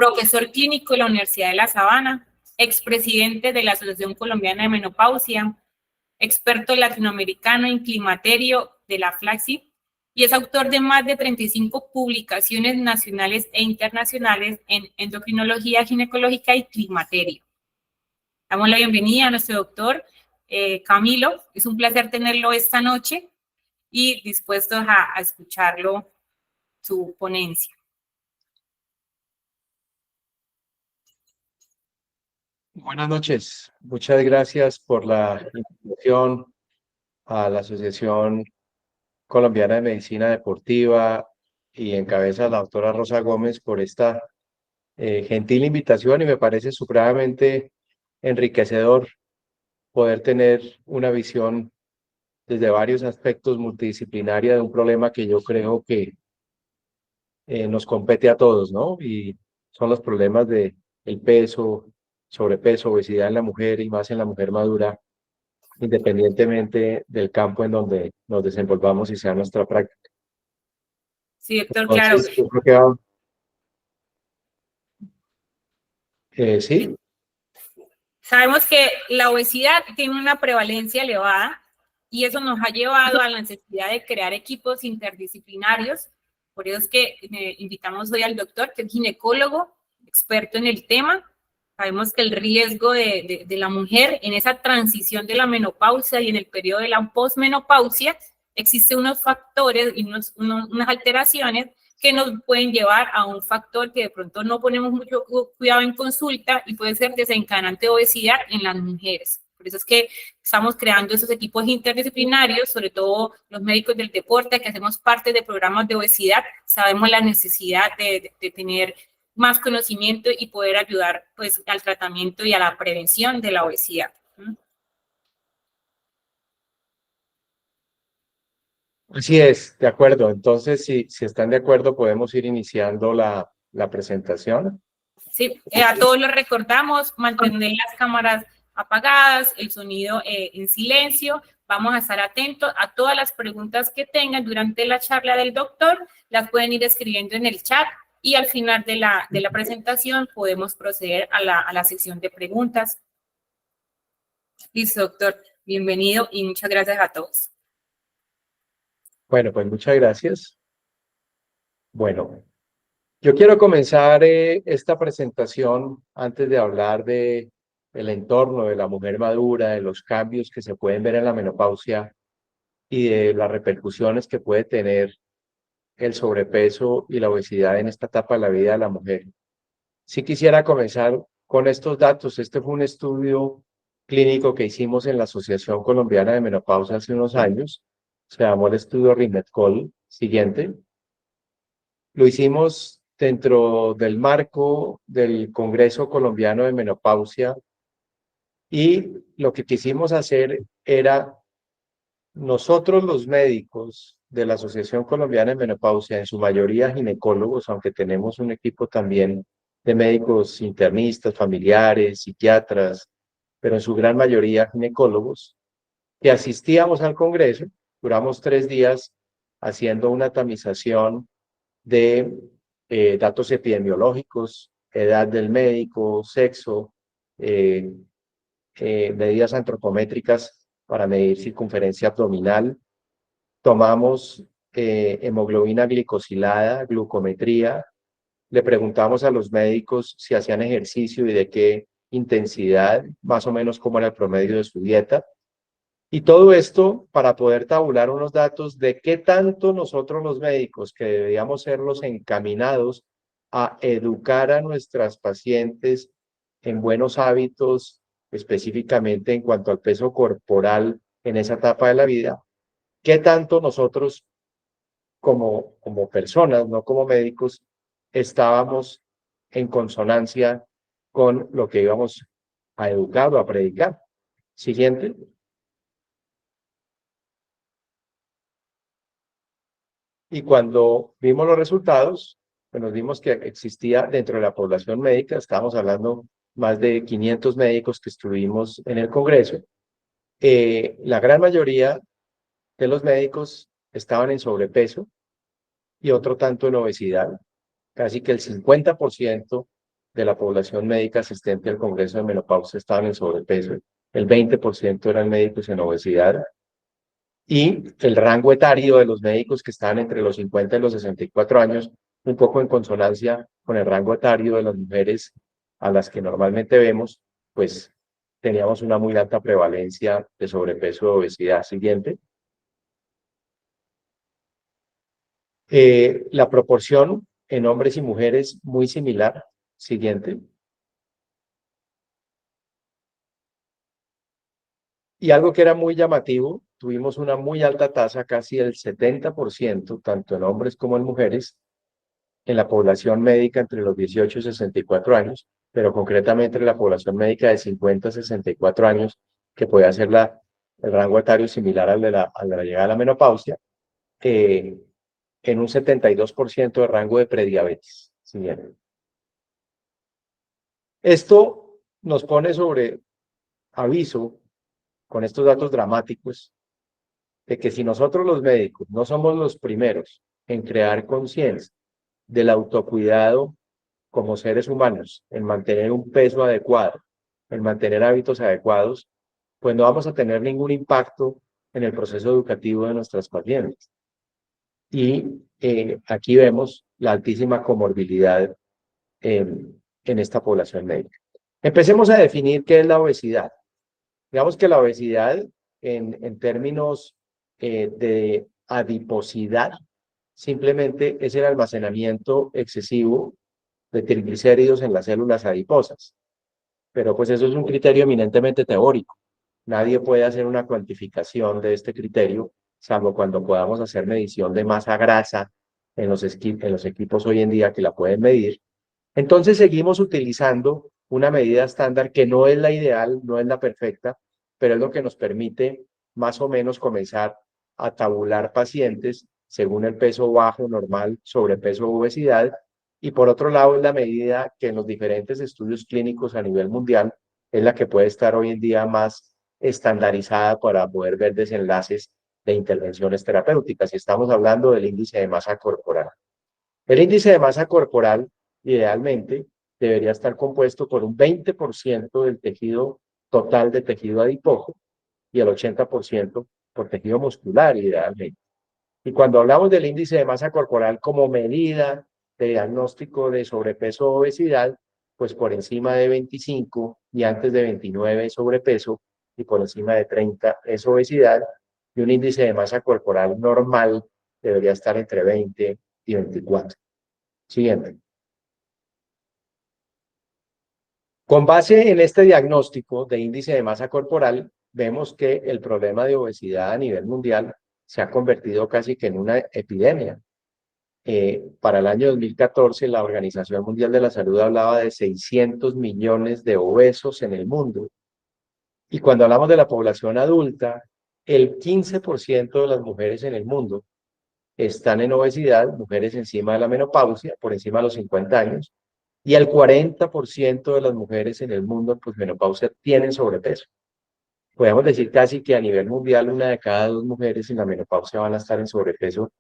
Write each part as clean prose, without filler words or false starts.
profesor clínico de la Universidad de La Sabana, expresidente de la Asociación Colombiana de Menopausia, experto latinoamericano en climaterio de la FLACSI, y es autor de más de 35 publicaciones nacionales e internacionales en endocrinología ginecológica y climaterio. Damos la bienvenida a nuestro doctor Camilo. Es un placer tenerlo esta noche y dispuestos a escucharlo, su ponencia. Buenas noches. Muchas gracias por la invitación a la Asociación Colombiana de Medicina Deportiva y en cabeza la doctora Rosa Gómez por esta gentil invitación, y me parece supremamente enriquecedor poder tener una visión desde varios aspectos multidisciplinaria de un problema que yo creo que nos compete a todos, ¿no? Y son los problemas de el peso, sobrepeso, obesidad en la mujer y más en la mujer madura, independientemente del campo en donde nos desenvolvamos y sea nuestra práctica. Sí, doctor, Entonces, claro. yo creo que sí. Sabemos que la obesidad tiene una prevalencia elevada y eso nos ha llevado a la necesidad de crear equipos interdisciplinarios. Por eso es que invitamos hoy al doctor, que es ginecólogo, experto en el tema. Sabemos que el riesgo de la mujer en esa transición de la menopausia y en el periodo de la posmenopausia, existen unos factores y unas alteraciones que nos pueden llevar a un factor que de pronto no ponemos mucho cuidado en consulta y puede ser desencadenante de obesidad en las mujeres. Por eso es que estamos creando esos equipos interdisciplinarios, sobre todo los médicos del deporte que hacemos parte de programas de obesidad, sabemos la necesidad de tener más conocimiento y poder ayudar pues al tratamiento y a la prevención de la obesidad. Así es, de acuerdo. Entonces, si están de acuerdo, podemos ir iniciando la presentación. Sí, a todos les recordamos mantener las cámaras apagadas, el sonido en silencio. Vamos a estar atentos a todas las preguntas que tengan durante la charla del doctor. Las pueden ir escribiendo en el chat y al final de la presentación podemos proceder a la sección de preguntas. Listo, doctor. Bienvenido y muchas gracias a todos. Bueno, pues muchas gracias. Bueno, yo quiero comenzar esta presentación antes de hablar del entorno de la mujer madura, de los cambios que se pueden ver en la menopausia y de las repercusiones que puede tener el sobrepeso y la obesidad en esta etapa de la vida de la mujer. Sí quisiera comenzar con estos datos. Este fue un estudio clínico que hicimos en la Asociación Colombiana de Menopausia hace unos años. Se llamó el estudio RIMEDCOL. Siguiente. Lo hicimos dentro del marco del Congreso Colombiano de Menopausia y lo que quisimos hacer era nosotros los médicos de la Asociación Colombiana de Menopausia, en su mayoría ginecólogos, aunque tenemos un equipo también de médicos internistas, familiares, psiquiatras, pero en su gran mayoría ginecólogos, que asistíamos al Congreso. Duramos 3 días haciendo una tamización de datos epidemiológicos, edad del médico, sexo, medidas antropométricas para medir circunferencia abdominal. Tomamos hemoglobina glicosilada, glucometría. Le preguntamos a los médicos si hacían ejercicio y de qué intensidad, más o menos como era el promedio de su dieta. Y todo esto para poder tabular unos datos de qué tanto nosotros los médicos, que deberíamos ser los encaminados a educar a nuestras pacientes en buenos hábitos, específicamente en cuanto al peso corporal en esa etapa de la vida, qué tanto nosotros como personas, no como médicos, estábamos en consonancia con lo que íbamos a educar o a predicar. Siguiente. Y cuando vimos los resultados, pues nos dimos que existía dentro de la población médica, estábamos hablando más de 500 médicos que estuvimos en el Congreso, la gran mayoría de los médicos estaban en sobrepeso y otro tanto en obesidad. Casi que el 50% de la población médica asistente al Congreso de Menopausia estaban en sobrepeso, el 20% eran médicos en obesidad, y el rango etario de los médicos que estaban entre los 50 y los 64 años, un poco en consonancia con el rango etario de las mujeres a las que normalmente vemos, pues teníamos una muy alta prevalencia de sobrepeso y obesidad. Siguiente. La proporción en hombres y mujeres muy similar. Siguiente. Y algo que era muy llamativo, tuvimos una muy alta tasa, casi el 70%, tanto en hombres como en mujeres, en la población médica entre los 18 y 64 años, pero concretamente en la población médica de 50 a 64 años, que puede hacer el rango etario similar al de la llegada a la menopausia, en un 72% de rango de prediabetes. Siguiente. Esto nos pone sobre aviso, con estos datos dramáticos, de que si nosotros los médicos no somos los primeros en crear conciencia del autocuidado como seres humanos, en mantener un peso adecuado, en mantener hábitos adecuados, pues no vamos a tener ningún impacto en el proceso educativo de nuestras pacientes. Y aquí vemos la altísima comorbilidad en esta población médica. Empecemos a definir qué es la obesidad. Digamos que la obesidad, en términos de adiposidad, simplemente es el almacenamiento excesivo de triglicéridos en las células adiposas. Pero pues eso es un criterio eminentemente teórico. Nadie puede hacer una cuantificación de este criterio, salvo cuando podamos hacer medición de masa grasa en los equipos hoy en día que la pueden medir. Entonces seguimos utilizando una medida estándar que no es la ideal, no es la perfecta, pero es lo que nos permite más o menos comenzar a tabular pacientes según el peso bajo, normal, sobrepeso o obesidad. Y por otro lado es la medida que en los diferentes estudios clínicos a nivel mundial es la que puede estar hoy en día más estandarizada para poder ver desenlaces de intervenciones terapéuticas. Y estamos hablando del índice de masa corporal. El índice de masa corporal, idealmente, debería estar compuesto por un 20% del tejido total de tejido adiposo y el 80% por tejido muscular, idealmente. Y cuando hablamos del índice de masa corporal como medida de diagnóstico de sobrepeso o obesidad, pues por encima de 25 y antes de 29 es sobrepeso y por encima de 30 es obesidad, y un índice de masa corporal normal debería estar entre 20 y 24. Siguiente. Con base en este diagnóstico de índice de masa corporal, vemos que el problema de obesidad a nivel mundial se ha convertido casi que en una epidemia. Para el año 2014, la Organización Mundial de la Salud hablaba de 600 millones de obesos en el mundo. Y cuando hablamos de la población adulta, el 15% de las mujeres en el mundo están en obesidad, mujeres encima de la menopausia, por encima de los 50 años, y el 40% de las mujeres en el mundo en posmenopausia tienen sobrepeso. Podemos decir casi que a nivel mundial una de cada dos mujeres en la menopausia van a estar en sobrepeso,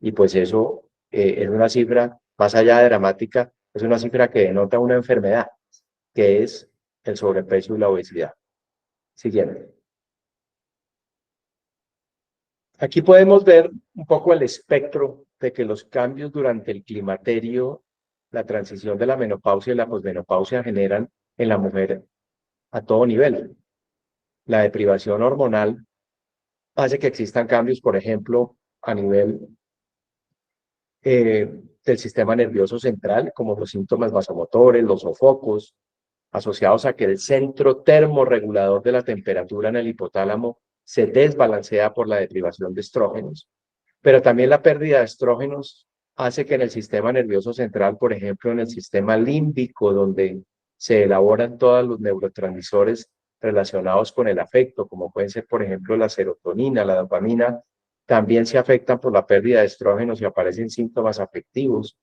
y pues eso es una cifra, más allá de dramática, es una cifra que denota una enfermedad, que es el sobrepeso y la obesidad. Siguiente. Aquí podemos ver un poco el espectro de que los cambios durante el climaterio, la transición de la menopausia y la posmenopausia generan en la mujer a todo nivel. La deprivación hormonal hace que existan cambios, por ejemplo, a nivel del sistema nervioso central, como los síntomas vasomotores, los sofocos, asociados a que el centro termorregulador de la temperatura en el hipotálamo se desbalancea por la deprivación de estrógenos. Pero también la pérdida de estrógenos hace que en el sistema nervioso central, por ejemplo, en el sistema límbico, donde se elaboran todos los neurotransmisores relacionados con el afecto, como pueden ser, por ejemplo, la serotonina, la dopamina, también se afectan por la pérdida de estrógenos y aparecen síntomas afectivos.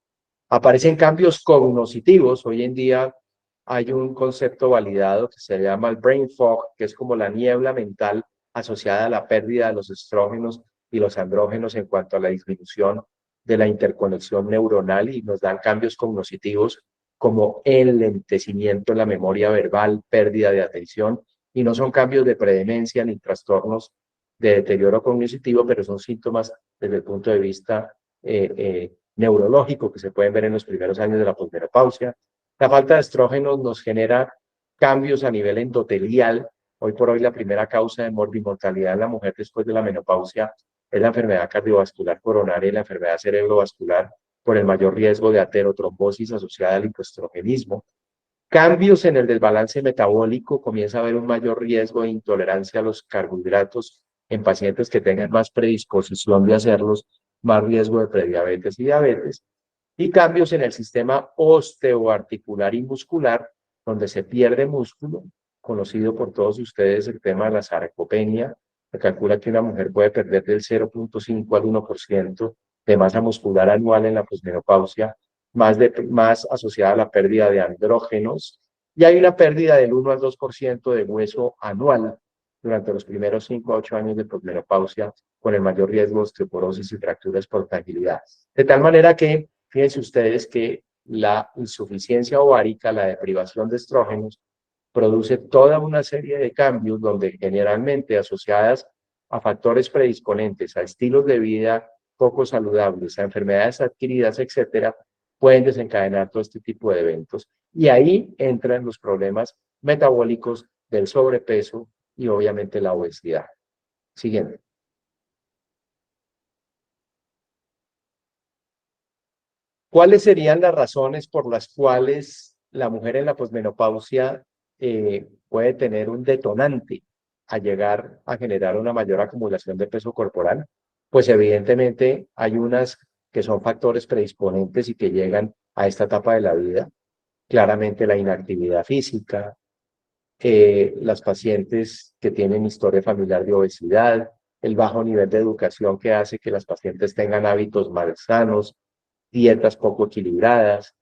Aparecen cambios cognitivos. Hoy en día hay un concepto validado que se llama el brain fog, que es como la niebla mental asociada a la pérdida de los estrógenos y los andrógenos en cuanto a la disminución de la interconexión neuronal, y nos dan cambios cognitivos como enlentecimiento en la memoria verbal, pérdida de atención, y no son cambios de predemencia ni trastornos de deterioro cognitivo, pero son síntomas desde el punto de vista neurológico que se pueden ver en los primeros años de la posmenopausia. La falta de estrógenos nos genera cambios a nivel endotelial. Hoy por hoy la primera causa de morbimortalidad en la mujer después de la menopausia es la enfermedad cardiovascular coronaria y la enfermedad cerebrovascular por el mayor riesgo de aterotrombosis asociada al hipoestrogenismo. Cambios en el desbalance metabólico, comienza a haber un mayor riesgo de intolerancia a los carbohidratos en pacientes que tengan más predisposición de hacerlos, más riesgo de prediabetes y diabetes. Y cambios en el sistema osteoarticular y muscular, donde se pierde músculo, conocido por todos ustedes el tema de la sarcopenia. Se calcula que una mujer puede perder del 0.5 al 1% de masa muscular anual en la posmenopausia, más asociada a la pérdida de andrógenos, y hay una pérdida del 1 al 2% de hueso anual durante los primeros 5 a 8 años de posmenopausia, con el mayor riesgo de osteoporosis y fracturas por fragilidad. De tal manera que, fíjense ustedes que la insuficiencia ovárica, la deprivación de estrógenos, produce toda una serie de cambios donde generalmente asociadas a factores predisponentes, a estilos de vida poco saludables, a enfermedades adquiridas, etcétera, pueden desencadenar todo este tipo de eventos. Y ahí entran los problemas metabólicos del sobrepeso y obviamente la obesidad. Siguiente. ¿Cuáles serían las razones por las cuales la mujer en la posmenopausia puede tener un detonante a llegar a generar una mayor acumulación de peso corporal? Pues evidentemente hay unas que son factores predisponentes y que llegan a esta etapa de la vida. Claramente la inactividad física, las pacientes que tienen historia familiar de obesidad, el bajo nivel de educación que hace que las pacientes tengan hábitos malsanos, dietas poco equilibradas,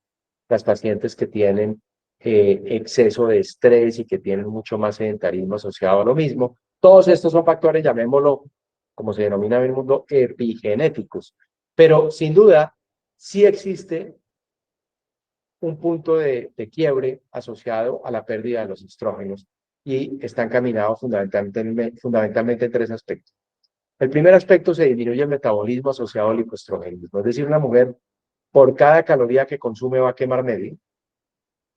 las pacientes que tienen exceso de estrés y que tienen mucho más sedentarismo asociado a lo mismo. Todos estos son factores, llamémoslo, como se denomina en el mundo, epigenéticos. Pero sin duda, sí existe un punto de quiebre asociado a la pérdida de los estrógenos y está encaminado fundamentalmente en tres aspectos. El primer aspecto, se disminuye el metabolismo asociado al hipoestrogenismo, es decir, una mujer por cada caloría que consume va a quemar medio.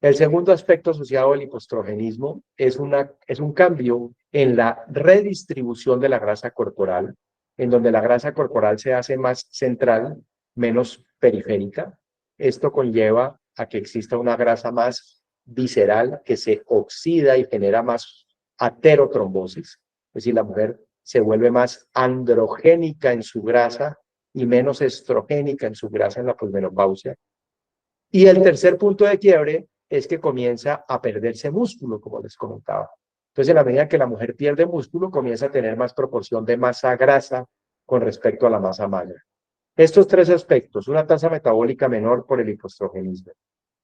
El segundo aspecto asociado al hipoestrogenismo es un cambio en la redistribución de la grasa corporal, en donde la grasa corporal se hace más central, menos periférica. Esto conlleva a que exista una grasa más visceral que se oxida y genera más aterotrombosis, es decir, la mujer se vuelve más androgénica en su grasa y menos estrogénica en su grasa en la posmenopausia. Y el tercer punto de quiebre es que comienza a perderse músculo, como les comentaba. Entonces, en la medida que la mujer pierde músculo, comienza a tener más proporción de masa grasa con respecto a la masa magra. Estos tres aspectos, una tasa metabólica menor por el hipoestrogenismo,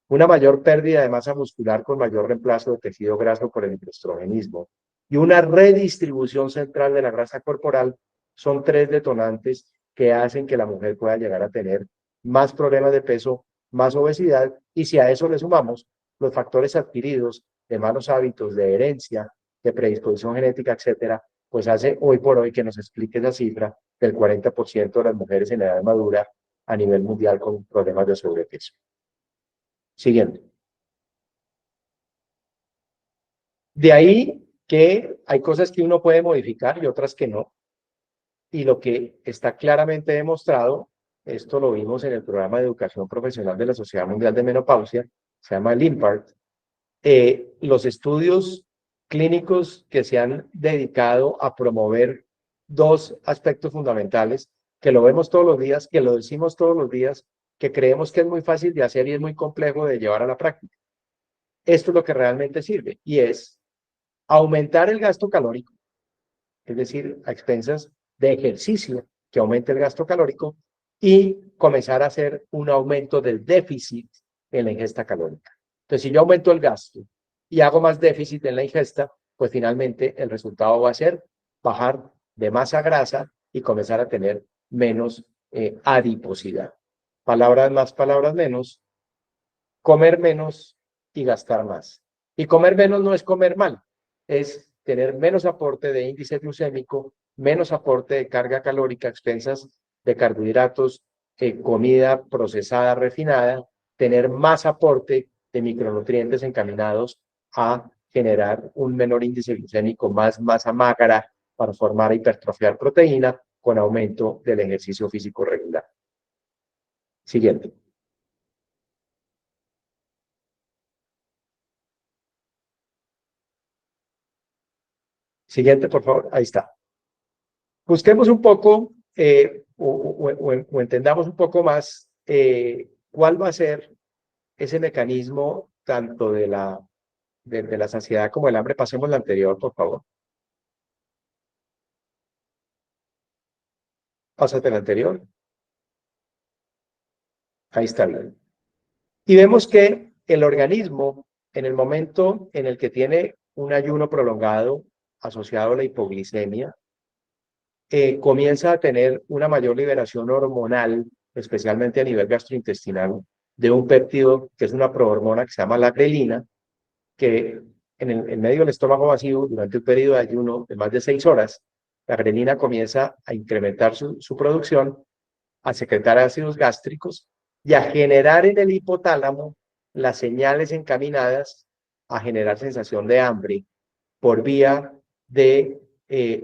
una mayor pérdida de masa muscular con mayor reemplazo de tejido graso por el hipoestrogenismo y una redistribución central de la grasa corporal, son tres detonantes que hacen que la mujer pueda llegar a tener más problemas de peso, más obesidad, y si a eso le sumamos los factores adquiridos de malos hábitos, de herencia, de predisposición genética, etcétera, pues hace hoy por hoy que nos explique esa cifra del 40% de las mujeres en edad madura a nivel mundial con problemas de sobrepeso. Siguiente. De ahí que hay cosas que uno puede modificar y otras que no. Y lo que está claramente demostrado, esto lo vimos en el programa de educación profesional de la Sociedad Mundial de Menopausia, se llama LIMPART, los estudios clínicos que se han dedicado a promover dos aspectos fundamentales, que lo vemos todos los días, que lo decimos todos los días, que creemos que es muy fácil de hacer y es muy complejo de llevar a la práctica. Esto es lo que realmente sirve y es aumentar el gasto calórico, es decir, a expensas de ejercicio que aumente el gasto calórico y comenzar a hacer un aumento del déficit en la ingesta calórica. Entonces, si yo aumento el gasto y hago más déficit en la ingesta, pues finalmente el resultado va a ser bajar de masa grasa y comenzar a tener menos adiposidad. Palabras más, palabras menos. comer menos y gastar más. Y comer menos no es comer mal, es tener menos aporte de índice glucémico, menos aporte de carga calórica a expensas de carbohidratos, comida procesada, refinada, tener más aporte de micronutrientes encaminados a generar un menor índice glucémico, más masa magra para formar e hipertrofiar proteína con aumento del ejercicio físico regular. Siguiente. Siguiente, por favor. Ahí está. Busquemos un poco o entendamos un poco más cuál va a ser ese mecanismo tanto de la saciedad como el hambre. Pasemos la anterior, por favor. Pásate la anterior. Ahí está bien. Y vemos que el organismo, en el momento en el que tiene un ayuno prolongado asociado a la hipoglicemia, comienza a tener una mayor liberación hormonal, especialmente a nivel gastrointestinal, de un péptido que es una prohormona que se llama la grelina, que en medio del estómago vacío, durante un periodo de ayuno de más de 6 horas, la grelina comienza a incrementar su producción, a secretar ácidos gástricos y a generar en el hipotálamo las señales encaminadas a generar sensación de hambre por vía de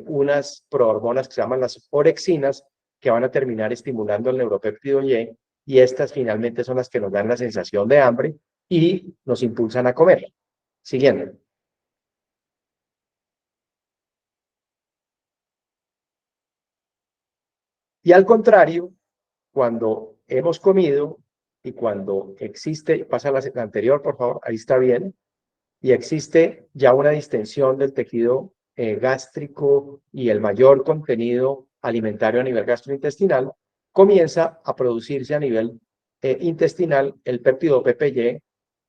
unas prohormonas que se llaman las orexinas, que van a terminar estimulando el neuropéptido y estas finalmente son las que nos dan la sensación de hambre y nos impulsan a comer. Siguiente. Y al contrario, cuando hemos comido y cuando existe, pasa la anterior, por favor, ahí está bien, y existe ya una distensión del tejido gástrico y el mayor contenido alimentario a nivel gastrointestinal, comienza a producirse a nivel intestinal el péptido PPY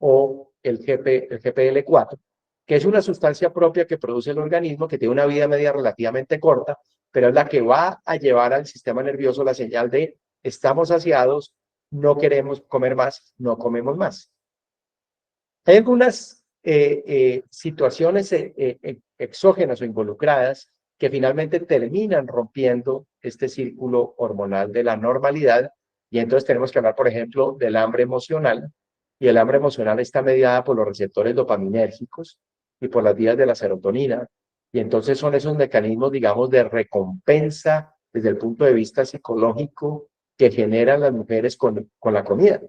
o el GPL4, que es una sustancia propia que produce el organismo, que tiene una vida media relativamente corta, pero es la que va a llevar al sistema nervioso la señal de estamos saciados, no queremos comer más, no comemos más. Hay algunas situaciones exógenas o involucradas que finalmente terminan rompiendo este círculo hormonal de la normalidad y entonces tenemos que hablar, por ejemplo, del hambre emocional y el hambre emocional está mediada por los receptores dopaminérgicos y por las vías de la serotonina y entonces son esos mecanismos, digamos, de recompensa desde el punto de vista psicológico que generan las mujeres con la comida.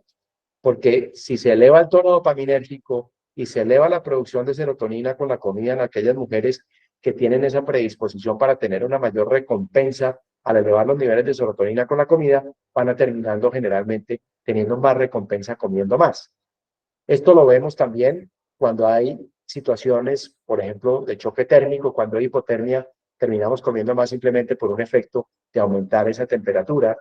Porque si se eleva el tono dopaminérgico y se eleva la producción de serotonina con la comida en aquellas mujeres que tienen esa predisposición para tener una mayor recompensa al elevar los niveles de serotonina con la comida, van a terminando generalmente teniendo más recompensa comiendo más. Esto lo vemos también cuando hay situaciones, por ejemplo, de choque térmico, cuando hay hipotermia, terminamos comiendo más simplemente por un efecto de aumentar esa temperatura.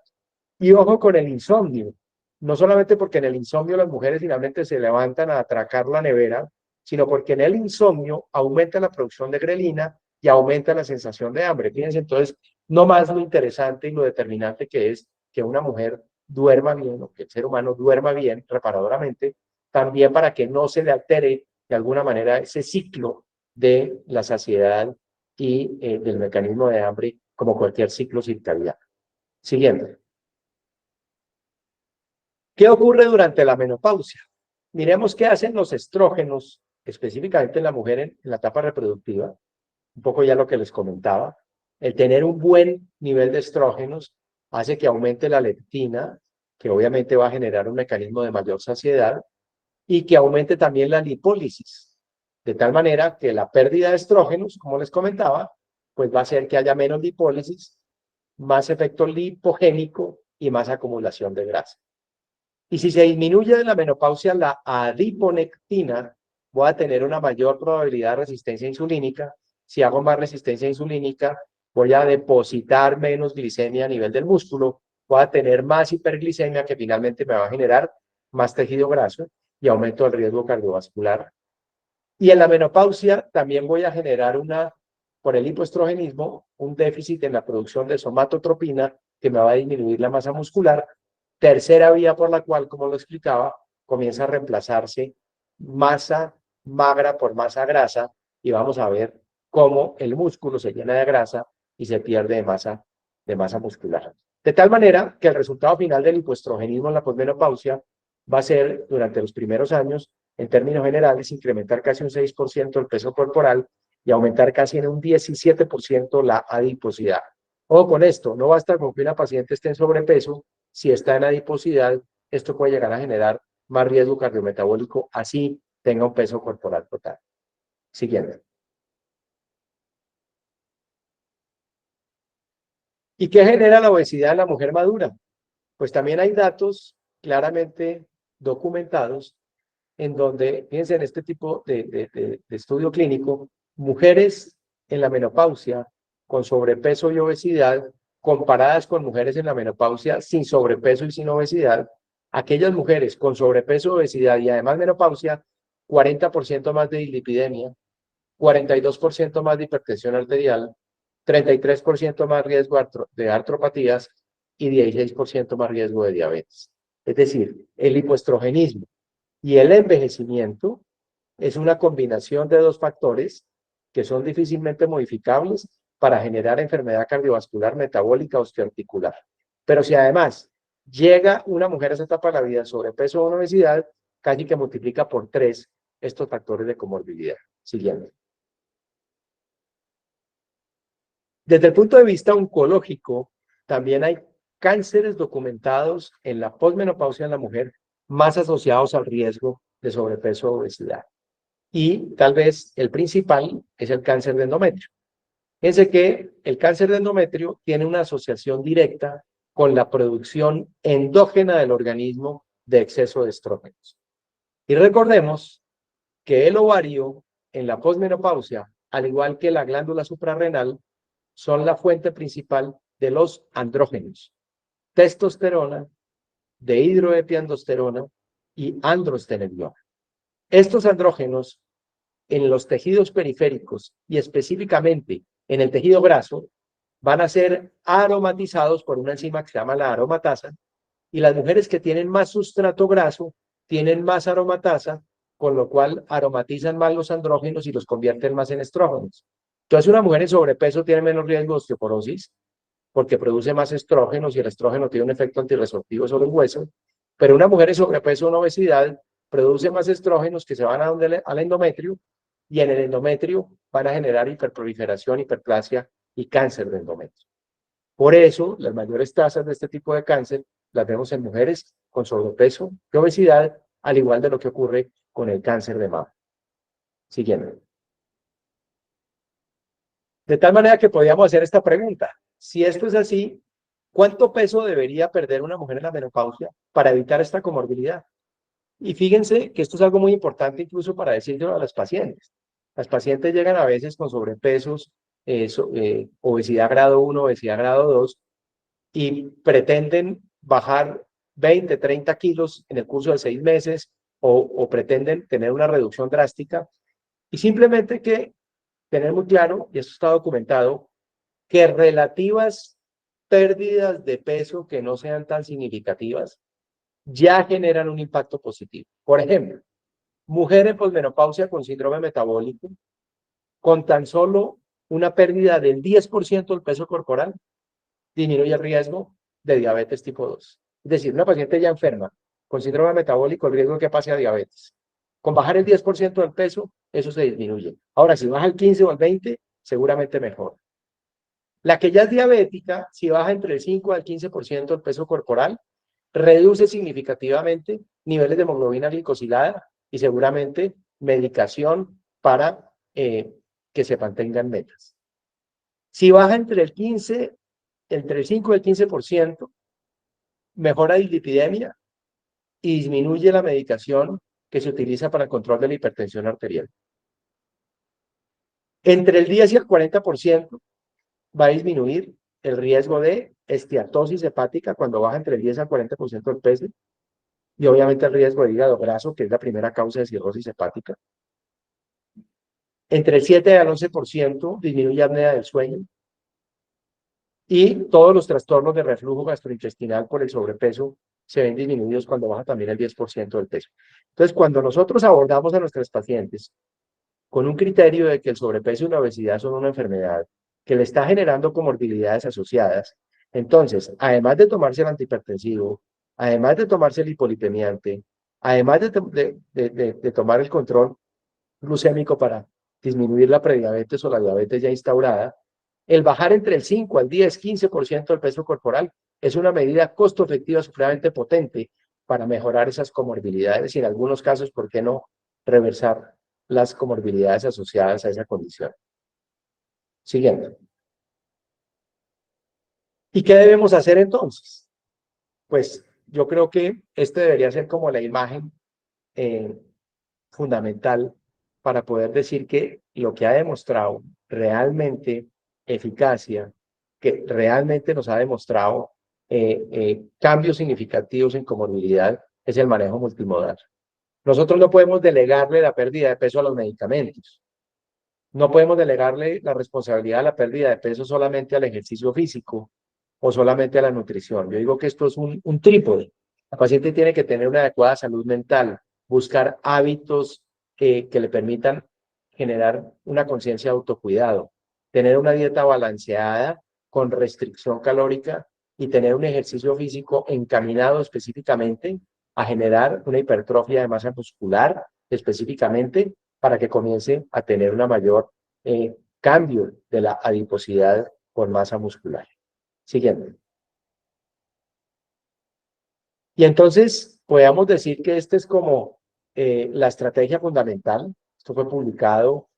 Y ojo con el insomnio, no solamente porque en el insomnio las mujeres finalmente se levantan a atracar la nevera, sino porque en el insomnio aumenta la producción de grelina y aumenta la sensación de hambre. Fíjense entonces, no más lo interesante y lo determinante que es que una mujer duerma bien o que el ser humano duerma bien reparadoramente, también para que no se le altere de alguna manera ese ciclo de la saciedad y del mecanismo de hambre como cualquier ciclo circadiano. Siguiente. ¿Qué ocurre durante la menopausia? Miremos qué hacen los estrógenos, específicamente en la mujer en la etapa reproductiva, un poco ya lo que les comentaba. El tener un buen nivel de estrógenos hace que aumente la leptina, que obviamente va a generar un mecanismo de mayor saciedad, y que aumente también la lipólisis, de tal manera que la pérdida de estrógenos, como les comentaba, pues va a hacer que haya menos lipólisis, más efecto lipogénico y más acumulación de grasa. Y si se disminuye de la menopausia la adiponectina, voy a tener una mayor probabilidad de resistencia insulínica. Si hago más resistencia insulínica, voy a depositar menos glicemia a nivel del músculo, voy a tener más hiperglicemia que finalmente me va a generar más tejido graso y aumento del riesgo cardiovascular. Y en la menopausia también voy a generar por el hipoestrogenismo, un déficit en la producción de somatotropina que me va a disminuir la masa muscular. Tercera vía por la cual, como lo explicaba, comienza a reemplazarse masa magra por masa grasa y vamos a ver cómo el músculo se llena de grasa y se pierde de masa muscular. De tal manera que el resultado final del hipoestrogenismo en la posmenopausia va a ser, durante los primeros años, en términos generales, incrementar casi un 6% el peso corporal y aumentar casi en un 17% la adiposidad. Ojo con esto, no basta con que una paciente esté en sobrepeso, si está en adiposidad, esto puede llegar a generar más riesgo cardiometabólico, así tenga un peso corporal total. Siguiente. ¿Y qué genera la obesidad en la mujer madura? Pues también hay datos claramente documentados en donde, fíjense en este tipo de estudio clínico, mujeres en la menopausia con sobrepeso y obesidad, comparadas con mujeres en la menopausia sin sobrepeso y sin obesidad, aquellas mujeres con sobrepeso, obesidad y además menopausia, 40% más de dislipidemia, 42% más de hipertensión arterial, 33% más riesgo de artropatías y 16% más riesgo de diabetes. Es decir, el hipoestrogenismo y el envejecimiento es una combinación de dos factores que son difícilmente modificables para generar enfermedad cardiovascular, metabólica, osteoarticular. Pero si además llega una mujer a esa etapa de la vida sobrepeso o obesidad, casi que multiplica por 3 estos factores de comorbilidad. Siguiente. Desde el punto de vista oncológico, también hay cánceres documentados en la posmenopausia en la mujer más asociados al riesgo de sobrepeso o obesidad. Y tal vez el principal es el cáncer de endometrio. Fíjense que el cáncer de endometrio tiene una asociación directa con la producción endógena del organismo de exceso de estrógenos. Y recordemos que el ovario en la posmenopausia, al igual que la glándula suprarrenal, son la fuente principal de los andrógenos: testosterona, dehidroepiandrosterona y androstenediona. Estos andrógenos en los tejidos periféricos y específicamente en el tejido graso van a ser aromatizados por una enzima que se llama la aromatasa, y las mujeres que tienen más sustrato graso tienen más aromatasa, con lo cual aromatizan más los andrógenos y los convierten más en estrógenos. Entonces, una mujer en sobrepeso tiene menos riesgo de osteoporosis porque produce más estrógenos y el estrógeno tiene un efecto antirresortivo sobre el hueso, pero una mujer en sobrepeso o en obesidad produce más estrógenos que se van al endometrio, y en el endometrio van a generar hiperproliferación, hiperplasia y cáncer de endometrio. Por eso, las mayores tasas de este tipo de cáncer las vemos en mujeres con sobrepeso y obesidad, al igual de lo que ocurre con el cáncer de mama. Siguiente. De tal manera que podíamos hacer esta pregunta: si esto es así, ¿cuánto peso debería perder una mujer en la menopausia para evitar esta comorbilidad? Y fíjense que esto es algo muy importante incluso para decirlo a las pacientes. Las pacientes llegan a veces con sobrepesos, obesidad grado 1, obesidad grado 2, y pretenden bajar 20, 30 kilos en el curso de 6 meses o pretenden tener una reducción drástica, y simplemente que tener muy claro, y esto está documentado, que relativas pérdidas de peso que no sean tan significativas ya generan un impacto positivo. Por ejemplo, mujer en posmenopausia con síndrome metabólico, con tan solo una pérdida del 10% del peso corporal, disminuye el riesgo de diabetes tipo 2. Es decir, una paciente ya enferma con síndrome metabólico, el riesgo de que pase a diabetes, con bajar el 10% del peso, eso se disminuye. Ahora, si baja el 15 o el 20, seguramente mejor. La que ya es diabética, si baja entre el 5 al 15% del peso corporal, reduce significativamente niveles de hemoglobina glicosilada y seguramente medicación para que se mantengan metas. Si baja entre el 5 y el 15%, mejora dislipidemia y disminuye la medicación que se utiliza para el control de la hipertensión arterial. Entre el 10 y el 40% va a disminuir el riesgo de esteatosis hepática cuando baja entre el 10 al 40% del peso, y obviamente el riesgo de hígado graso, que es la primera causa de cirrosis hepática. Entre el 7 al 11% disminuye apnea del sueño, y todos los trastornos de reflujo gastrointestinal por el sobrepeso se ven disminuidos cuando baja también el 10% del peso. Entonces, cuando nosotros abordamos a nuestros pacientes con un criterio de que el sobrepeso y la obesidad son una enfermedad que le está generando comorbilidades asociadas, entonces, además de tomarse el antihipertensivo, además de tomarse el hipolipemiante, además de tomar el control glucémico para disminuir la prediabetes o la diabetes ya instaurada, el bajar entre el 5 al 10, 15% del peso corporal es una medida costo efectiva supremamente potente para mejorar esas comorbilidades y en algunos casos, ¿por qué no reversar las comorbilidades asociadas a esa condición? Siguiente. ¿Y qué debemos hacer entonces? Pues yo creo que este debería ser como la imagen fundamental para poder decir que lo que ha demostrado realmente eficacia, que realmente nos ha demostrado cambios significativos en comorbilidad, es el manejo multimodal. Nosotros no podemos delegarle la pérdida de peso a los medicamentos. No podemos delegarle la responsabilidad de la pérdida de peso solamente al ejercicio físico o solamente a la nutrición. Yo digo que esto es un trípode. La paciente tiene que tener una adecuada salud mental, buscar hábitos que le permitan generar una conciencia de autocuidado, tener una dieta balanceada con restricción calórica y tener un ejercicio físico encaminado específicamente a generar una hipertrofia de masa muscular específicamente para que comience a tener una mayor cambio de la adiposidad por masa muscular. Siguiente. Y entonces podemos decir que esta es como la estrategia fundamental. Esto fue publicado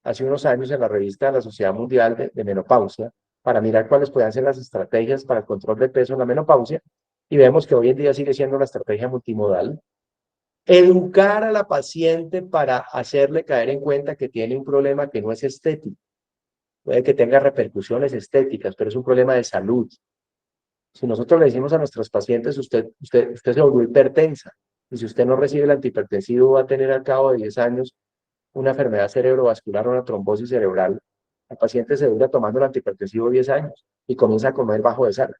hace unos años en la revista de la Sociedad Mundial de Menopausia para mirar cuáles podían ser las estrategias para el control de peso en la menopausia. Y vemos que hoy en día sigue siendo la estrategia multimodal. Educar a la paciente para hacerle caer en cuenta que tiene un problema que no es estético. Puede que tenga repercusiones estéticas, pero es un problema de salud. Si nosotros le decimos a nuestros pacientes, usted se volvió hipertensa, y si usted no recibe el antihipertensivo, va a tener al cabo de 10 años una enfermedad cerebrovascular o una trombosis cerebral. El paciente se dura tomando el antihipertensivo 10 años y comienza a comer bajo de sal.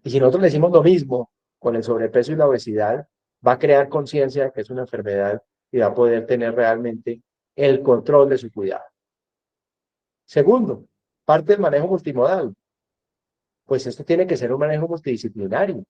Y si nosotros le decimos lo mismo con el sobrepeso y la obesidad, va a crear conciencia de que es una enfermedad y va a poder tener realmente el control de su cuidado. Segundo, parte del manejo multimodal. Pues esto tiene que ser un manejo multidisciplinario.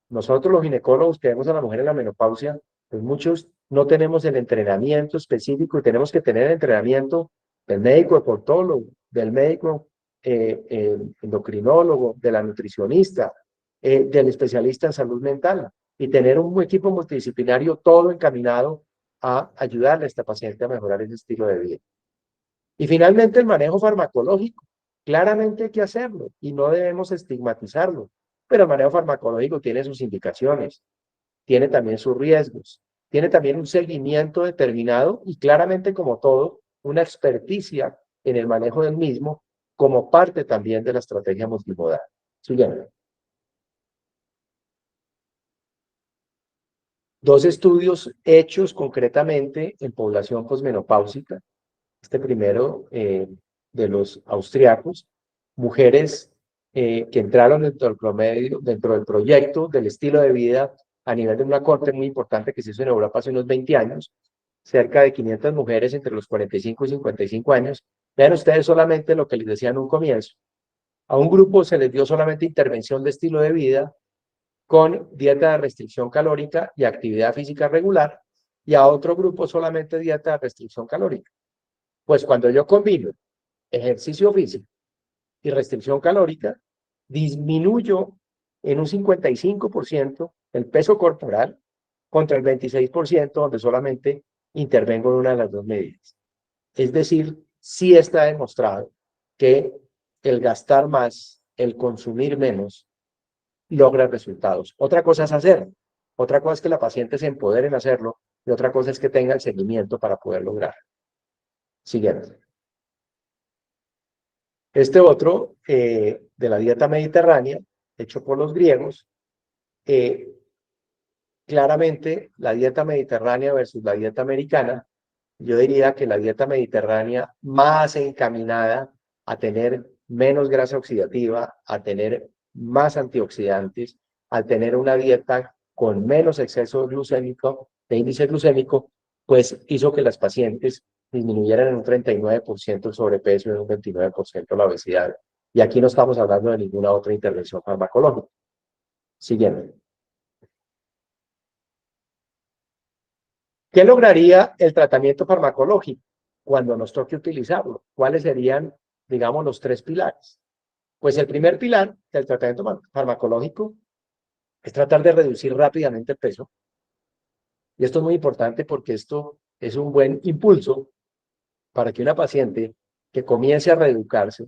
Nosotros los ginecólogos que vemos a la mujer en la menopausia, pues muchos no tenemos el entrenamiento específico y tenemos que tener el entrenamiento del médico hepatólogo, del médico endocrinólogo, de la nutricionista, del especialista en salud mental y tener un equipo multidisciplinario todo encaminado a ayudarle a esta paciente a mejorar ese estilo de vida. Y finalmente el manejo farmacológico. Claramente hay que hacerlo y no debemos estigmatizarlo, pero el manejo farmacológico tiene sus indicaciones, tiene también sus riesgos, tiene también un seguimiento determinado y claramente como todo, una experticia en el manejo del mismo como parte también de la estrategia multimodal. Siguiente. Dos estudios hechos concretamente en población posmenopáusica. Este primero de los austriacos, mujeres que entraron dentro del promedio, dentro del proyecto del estilo de vida a nivel de una corte muy importante que se hizo en Europa hace unos 20 años, cerca de 500 mujeres entre los 45 y 55 años. Vean ustedes solamente lo que les decía en un comienzo. A un grupo se les dio solamente intervención de estilo de vida con dieta de restricción calórica y actividad física regular, y a otro grupo solamente dieta de restricción calórica. Pues cuando yo combino ejercicio físico y restricción calórica, disminuyo en un 55% el peso corporal contra el 26% donde solamente intervengo en una de las dos medidas. Es decir, sí está demostrado que el gastar más, el consumir menos, logra resultados. Otra cosa es hacer, otra cosa es que la paciente se empodere en hacerlo y otra cosa es que tenga el seguimiento para poder lograr. Siguiente. Este otro, de la dieta mediterránea, hecho por los griegos, claramente la dieta mediterránea versus la dieta americana, yo diría que la dieta mediterránea más encaminada a tener menos grasa oxidativa, a tener más antioxidantes, al tener una dieta con menos exceso glucémico, de índice glucémico, pues hizo que las pacientes disminuyeran en un 39% el sobrepeso y en un 29% la obesidad. Y aquí no estamos hablando de ninguna otra intervención farmacológica. Siguiente. ¿Qué lograría el tratamiento farmacológico cuando nos toque utilizarlo? ¿Cuáles serían, digamos, los tres pilares? Pues el primer pilar del tratamiento farmacológico es tratar de reducir rápidamente el peso. Y esto es muy importante porque esto es un buen impulso para que una paciente que comience a reeducarse,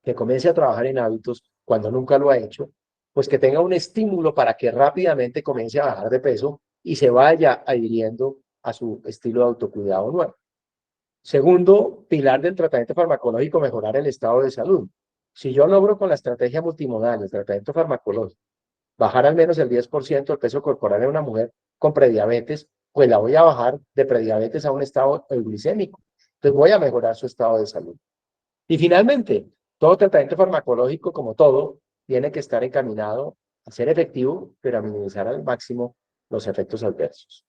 que comience a trabajar en hábitos cuando nunca lo ha hecho, pues que tenga un estímulo para que rápidamente comience a bajar de peso y se vaya adhiriendo a su estilo de autocuidado nuevo. Segundo pilar del tratamiento farmacológico, mejorar el estado de salud. Si yo logro con la estrategia multimodal, el tratamiento farmacológico, bajar al menos el 10% del peso corporal en una mujer con prediabetes, pues la voy a bajar de prediabetes a un estado euglicémico. Entonces voy a mejorar su estado de salud. Y finalmente, todo tratamiento farmacológico, como todo, tiene que estar encaminado a ser efectivo, pero a minimizar al máximo los efectos adversos.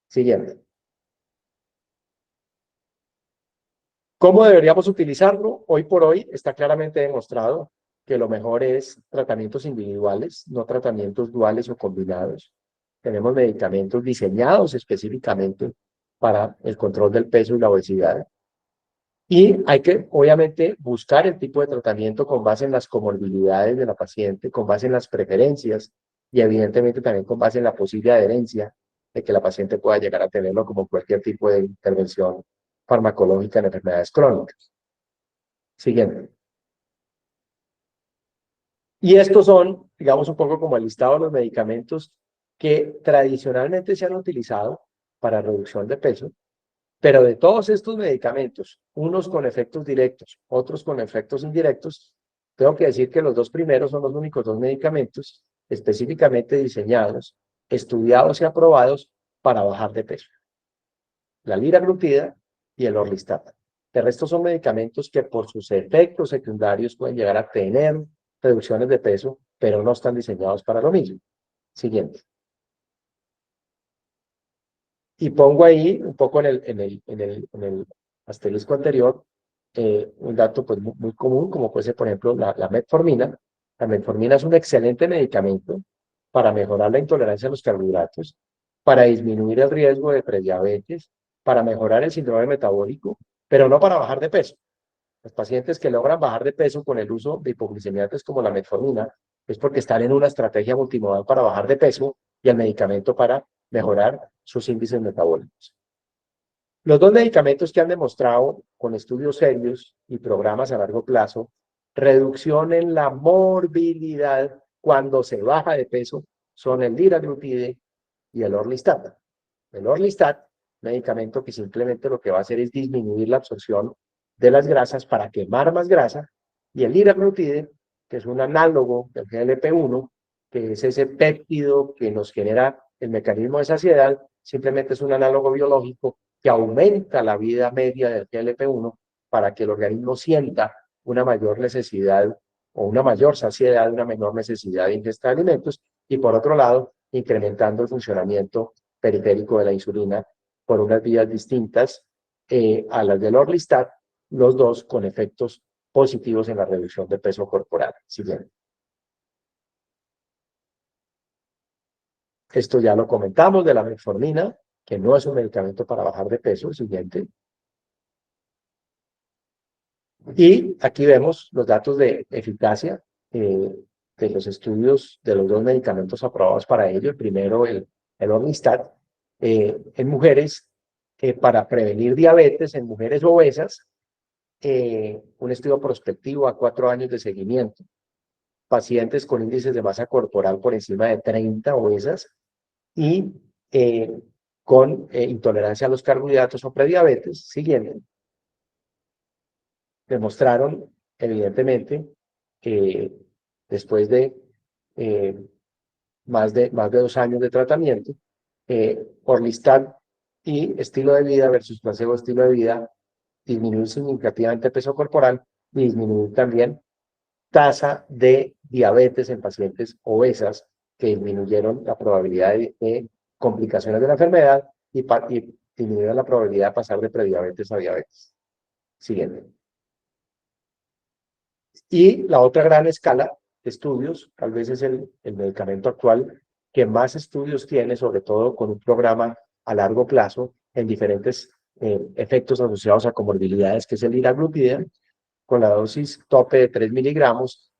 Siguiente. ¿Cómo deberíamos utilizarlo? Hoy por hoy está claramente demostrado que lo mejor es tratamientos individuales, no tratamientos duales o combinados. Tenemos medicamentos diseñados específicamente para el control del peso y la obesidad. Y hay que, obviamente, buscar el tipo de tratamiento con base en las comorbilidades de la paciente, con base en las preferencias y, evidentemente, también con base en la posible adherencia de que la paciente pueda llegar a tenerlo como cualquier tipo de intervención farmacológica en enfermedades crónicas. Siguiente. Y estos son, digamos, un poco como el listado de los medicamentos que tradicionalmente se han utilizado para reducción de peso, pero de todos estos medicamentos, unos con efectos directos, otros con efectos indirectos, tengo que decir que los dos primeros son los únicos dos medicamentos específicamente diseñados, estudiados y aprobados para bajar de peso. La liraglutida y el orlistat. El resto son medicamentos que por sus efectos secundarios pueden llegar a tener reducciones de peso, pero no están diseñados para lo mismo. Siguiente. Y pongo ahí un poco en el asterisco anterior un dato pues, muy común, como puede ser, por ejemplo, la metformina. La metformina es un excelente medicamento para mejorar la intolerancia a los carbohidratos, para disminuir el riesgo de prediabetes, para mejorar el síndrome metabólico, pero no para bajar de peso. Los pacientes que logran bajar de peso con el uso de hipoglicemiantes como la metformina es porque están en una estrategia multimodal para bajar de peso y el medicamento para mejorar sus índices metabólicos. Los dos medicamentos que han demostrado con estudios serios y programas a largo plazo reducción en la morbilidad cuando se baja de peso son el liraglutide y el orlistat. El orlistat, medicamento que simplemente lo que va a hacer es disminuir la absorción de las grasas para quemar más grasa, y el liraglutide, que es un análogo del GLP-1, que es ese péptido que nos genera el mecanismo de saciedad, simplemente es un análogo biológico que aumenta la vida media del GLP-1 para que el organismo sienta una mayor necesidad o una mayor saciedad, una menor necesidad de ingesta de alimentos, y por otro lado, incrementando el funcionamiento periférico de la insulina por unas vías distintas a las del orlistat, los dos con efectos positivos en la reducción de peso corporal. Siguiente. Esto ya lo comentamos de la metformina, que no es un medicamento para bajar de peso. Siguiente. Y aquí vemos los datos de eficacia de los estudios de los dos medicamentos aprobados para ello. El primero, el orlistat, en mujeres para prevenir diabetes en mujeres obesas, un estudio prospectivo a 4 años de seguimiento. Pacientes con índices de masa corporal por encima de 30 obesas y con intolerancia a los carbohidratos o prediabetes, siguiente, demostraron evidentemente que después de más de 2 años de tratamiento, orlistat y estilo de vida versus placebo estilo de vida, disminuir significativamente el peso corporal y disminuir también tasa de diabetes en pacientes obesas, que disminuyeron la probabilidad de complicaciones de la enfermedad y disminuyeron la probabilidad de pasar de prediabetes a diabetes. Siguiente. Y la otra gran escala de estudios, tal vez es el medicamento actual que más estudios tiene, sobre todo con un programa a largo plazo en diferentes efectos asociados a comorbilidades, que es el liraglutida, con la dosis tope de 3 miligramos.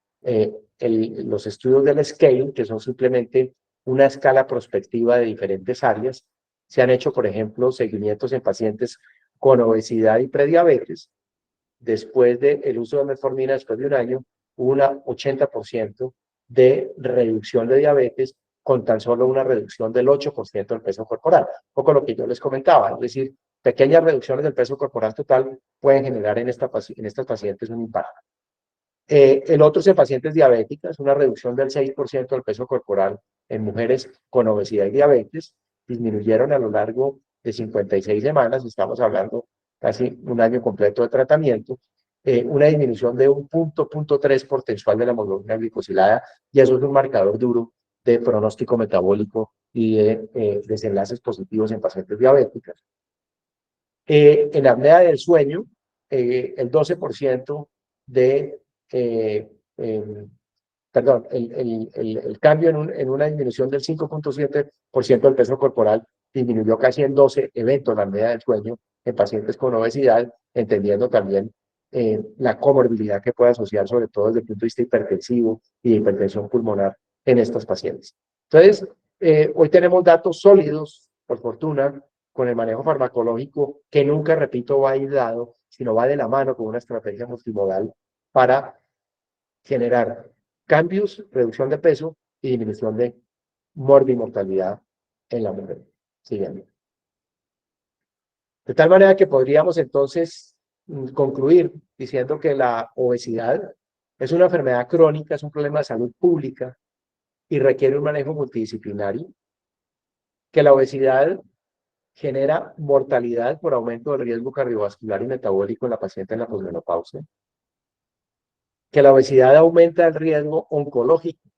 Los estudios del SCALE, que son simplemente una escala prospectiva de diferentes áreas, se han hecho, por ejemplo, seguimientos en pacientes con obesidad y prediabetes. Después del uso de metformina, después de un año, hubo un 80% de reducción de diabetes con tan solo una reducción del 8% del peso corporal. Un poco lo que yo les comentaba, es decir, pequeñas reducciones del peso corporal total pueden generar en estas pacientes un impacto. El otro es en pacientes diabéticas, una reducción del 6% del peso corporal en mujeres con obesidad y diabetes, disminuyeron a lo largo de 56 semanas, estamos hablando casi un año completo de tratamiento, una disminución de 1.3 porcentual de la hemoglobina glicosilada, y eso es un marcador duro de pronóstico metabólico y de desenlaces positivos en pacientes diabéticas. En apnea del sueño, el 12% de, perdón, el cambio en una disminución del 5.7% del peso corporal disminuyó casi en 12 eventos la apnea del sueño en pacientes con obesidad, entendiendo también la comorbilidad que puede asociar, sobre todo desde el punto de vista hipertensivo y de hipertensión pulmonar en estos pacientes. Entonces, hoy tenemos datos sólidos, por fortuna, con el manejo farmacológico, que nunca, repito, va aislado, sino va de la mano con una estrategia multimodal para generar cambios, reducción de peso y disminución de morbimortalidad en la mujer. Siguiente. De tal manera que podríamos entonces concluir diciendo que la obesidad es una enfermedad crónica, es un problema de salud pública y requiere un manejo multidisciplinario, que la obesidad genera mortalidad por aumento del riesgo cardiovascular y metabólico en la paciente en la posmenopausia, que la obesidad aumenta el riesgo oncológico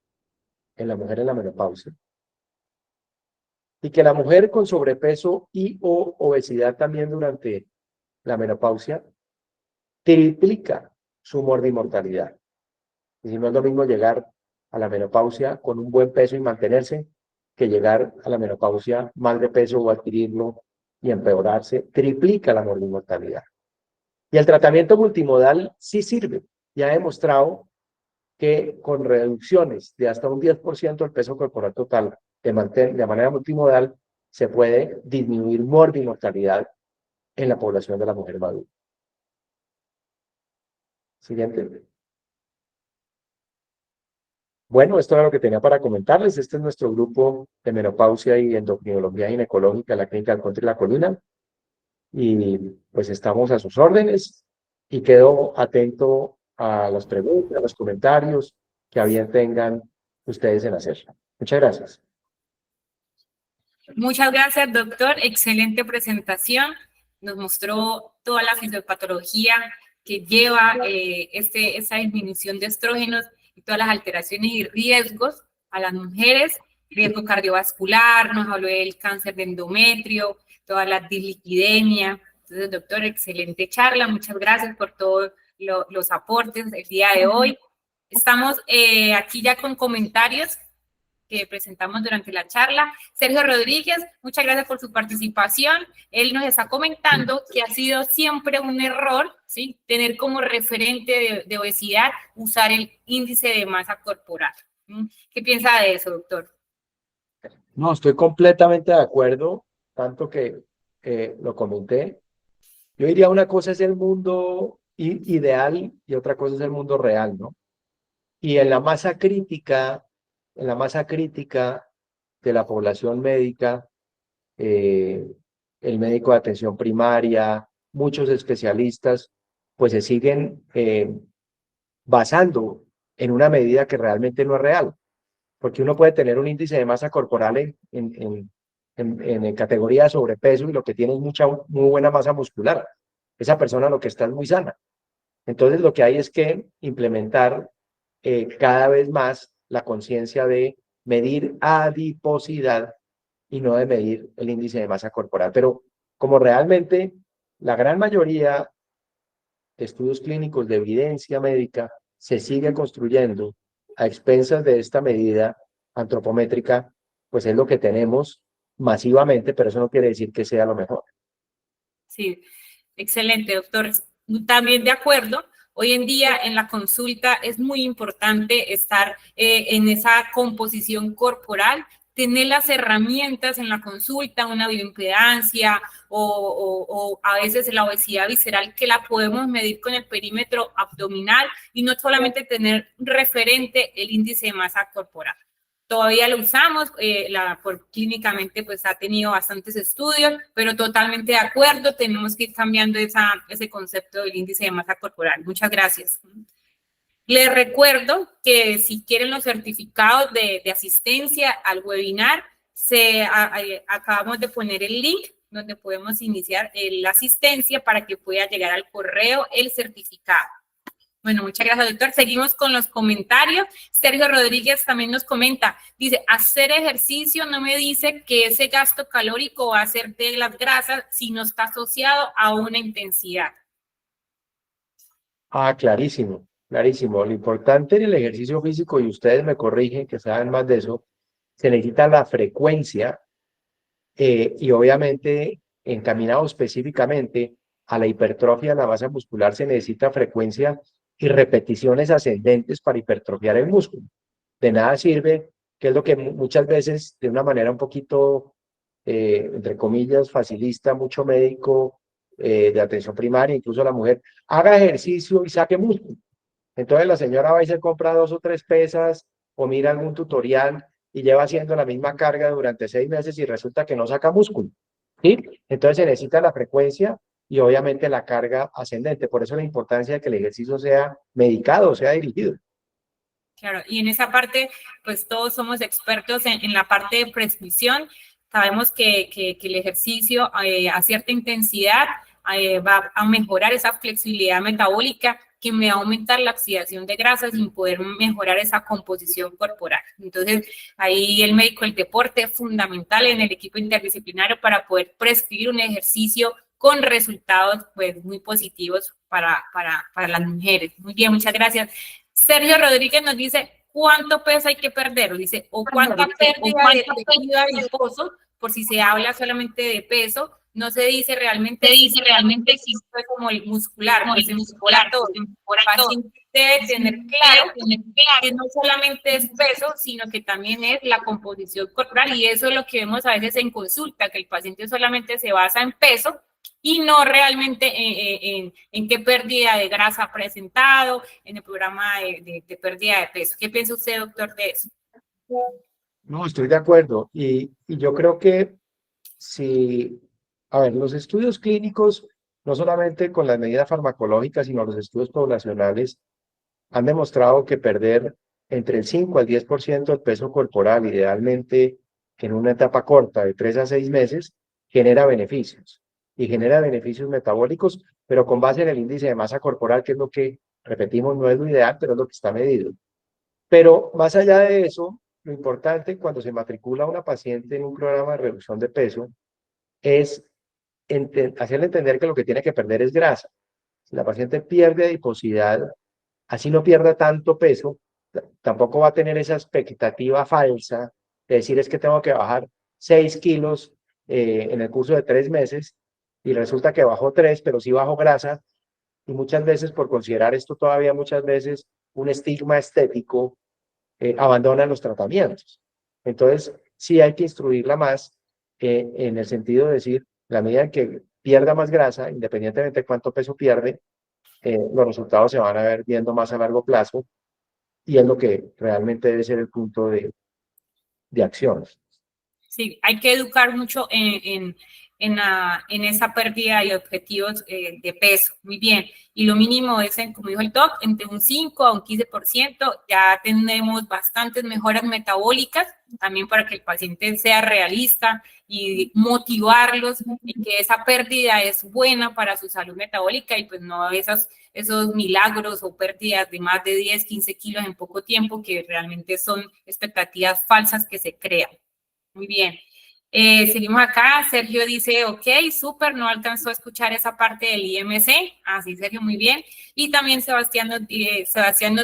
en la mujer en la menopausia, y que la mujer con sobrepeso y o obesidad también durante la menopausia triplica su morbimortalidad. Y si no es lo mismo llegar a la menopausia con un buen peso y mantenerse, que llegar a la menopausia mal de peso o adquirirlo y empeorarse, triplica la morbimortalidad. Y el tratamiento multimodal sí sirve. Ya ha demostrado que con reducciones de hasta un 10% del peso corporal total de manera multimodal, se puede disminuir morbimortalidad en la población de la mujer madura. Siguiente. Bueno, esto era lo que tenía para comentarles. Este es nuestro grupo de menopausia y endocrinología ginecológica en la Clínica del Country La Colina. Y pues estamos a sus órdenes y quedo atento a las preguntas, a los comentarios que a bien tengan ustedes en hacer. Muchas gracias. Muchas gracias, doctor. Excelente presentación. Nos mostró toda la fisiopatología que lleva esta disminución de estrógenos y todas las alteraciones y riesgos a las mujeres, riesgo cardiovascular, nos habló del cáncer de endometrio, toda la dislipidemia. Entonces, doctor, excelente charla. Muchas gracias por todos los aportes del día de hoy. Estamos aquí ya con comentarios que presentamos durante la charla. Sergio Rodríguez, muchas gracias por su participación. Él nos está comentando que ha sido siempre un error, ¿sí?, tener como referente de obesidad, usar el índice de masa corporal. ¿Qué piensa de eso, doctor? No, estoy completamente de acuerdo, tanto que lo comenté. Yo diría una cosa es el mundo ideal y otra cosa es el mundo real, ¿no? Y en la masa crítica de la población médica, el médico de atención primaria, muchos especialistas, pues se siguen basando en una medida que realmente no es real, porque uno puede tener un índice de masa corporal en categoría de sobrepeso y lo que tiene es muy buena masa muscular. Esa persona lo que está es muy sana. Entonces lo que hay es que implementar cada vez más la conciencia de medir adiposidad y no de medir el índice de masa corporal. Pero como realmente la gran mayoría de estudios clínicos de evidencia médica se sigue construyendo a expensas de esta medida antropométrica, pues es lo que tenemos masivamente, pero eso no quiere decir que sea lo mejor. Sí, excelente, doctor. También de acuerdo. Hoy en día en la consulta es muy importante estar en esa composición corporal, tener las herramientas en la consulta, una bioimpedancia o a veces la obesidad visceral que la podemos medir con el perímetro abdominal y no solamente tener referente el índice de masa corporal. Todavía lo usamos, clínicamente pues ha tenido bastantes estudios, pero totalmente de acuerdo, tenemos que ir cambiando ese concepto del índice de masa corporal. Muchas gracias. Les recuerdo que si quieren los certificados de asistencia al webinar, acabamos de poner el link donde podemos iniciar la asistencia para que pueda llegar al correo el certificado. Bueno, muchas gracias, doctor. Seguimos con los comentarios. Sergio Rodríguez también nos comenta, dice, hacer ejercicio no me dice que ese gasto calórico va a ser de las grasas, sino está asociado a una intensidad. Ah, clarísimo, clarísimo. Lo importante en el ejercicio físico, y ustedes me corrigen que saben más de eso, se necesita la frecuencia y obviamente encaminado específicamente a la hipertrofia de la masa muscular se necesita frecuencia y repeticiones ascendentes para hipertrofiar el músculo. De nada sirve, que es lo que muchas veces de una manera un poquito, entre comillas, facilista, mucho médico de atención primaria, incluso la mujer, haga ejercicio y saque músculo. Entonces la señora va y se compra 2 o 3 pesas o mira algún tutorial y lleva haciendo la misma carga durante 6 meses y resulta que no saca músculo. ¿Sí? Entonces se necesita la frecuencia y obviamente la carga ascendente. Por eso la importancia de que el ejercicio sea medicado, sea dirigido. Claro, y en esa parte, pues todos somos expertos en la parte de prescripción. Sabemos que el ejercicio a cierta intensidad va a mejorar esa flexibilidad metabólica que me va a aumentar la oxidación de grasas sin poder mejorar esa composición corporal. Entonces, ahí el médico del deporte es fundamental en el equipo interdisciplinario para poder prescribir un ejercicio con resultados pues muy positivos para las mujeres. Muy bien, muchas gracias. Sergio Rodríguez nos dice, ¿cuánto peso hay que perder? Dice, o cuánta pérdida de tejido adiposo, por si se habla solamente de peso, no se dice realmente si es como el muscular, pues el muscular todo. El paciente debe tener claro que no solamente es peso, sino que también es la composición corporal, y eso es lo que vemos a veces en consulta, que el paciente solamente se basa en peso, y no realmente en qué pérdida de grasa ha presentado en el programa de pérdida de peso. ¿Qué piensa usted, doctor, de eso? No, estoy de acuerdo. Y yo creo que si, a ver, los estudios clínicos, no solamente con las medidas farmacológicas, sino los estudios poblacionales, han demostrado que perder entre el 5 al 10% del peso corporal, idealmente en una etapa corta de 3 a 6 meses, genera beneficios. Y genera beneficios metabólicos, pero con base en el índice de masa corporal, que es lo que, repetimos, no es lo ideal, pero es lo que está medido. Pero más allá de eso, lo importante cuando se matricula una paciente en un programa de reducción de peso es hacerle entender que lo que tiene que perder es grasa. Si la paciente pierde adiposidad, así no pierda tanto peso, tampoco va a tener esa expectativa falsa de decir es que tengo que bajar 6 kilos en el curso de 3 meses y resulta que bajó 3, pero sí bajo grasa, y muchas veces por considerar esto todavía muchas veces un estigma estético, abandonan los tratamientos. Entonces sí hay que instruirla más en el sentido de decir, la medida en que pierda más grasa, independientemente de cuánto peso pierde, los resultados se van a ver viendo más a largo plazo, y es lo que realmente debe ser el punto de acción. Sí, hay que educar mucho en en esa pérdida de objetivos de peso. Muy bien. Y lo mínimo es, como dijo el doc, entre un 5 a un 15%. Ya tenemos bastantes mejoras metabólicas, también para que el paciente sea realista y motivarlos en que esa pérdida es buena para su salud metabólica y pues no esos milagros o pérdidas de más de 10, 15 kilos en poco tiempo, que realmente son expectativas falsas que se crean. Muy bien. Seguimos acá. Sergio dice, ok, súper, no alcanzó a escuchar esa parte del IMC. Así, Sergio, muy bien. Y también Sebastián nos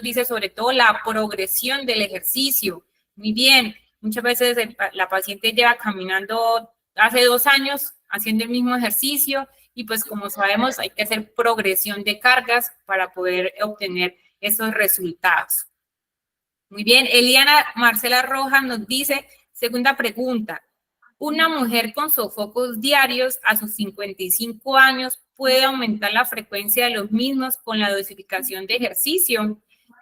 dice sobre todo la progresión del ejercicio. Muy bien. Muchas veces la paciente lleva caminando hace 2 años haciendo el mismo ejercicio y pues como sabemos hay que hacer progresión de cargas para poder obtener esos resultados. Muy bien. Eliana Marcela Rojas nos dice, segunda pregunta, ¿una mujer con sofocos diarios a sus 55 años puede aumentar la frecuencia de los mismos con la dosificación de ejercicio?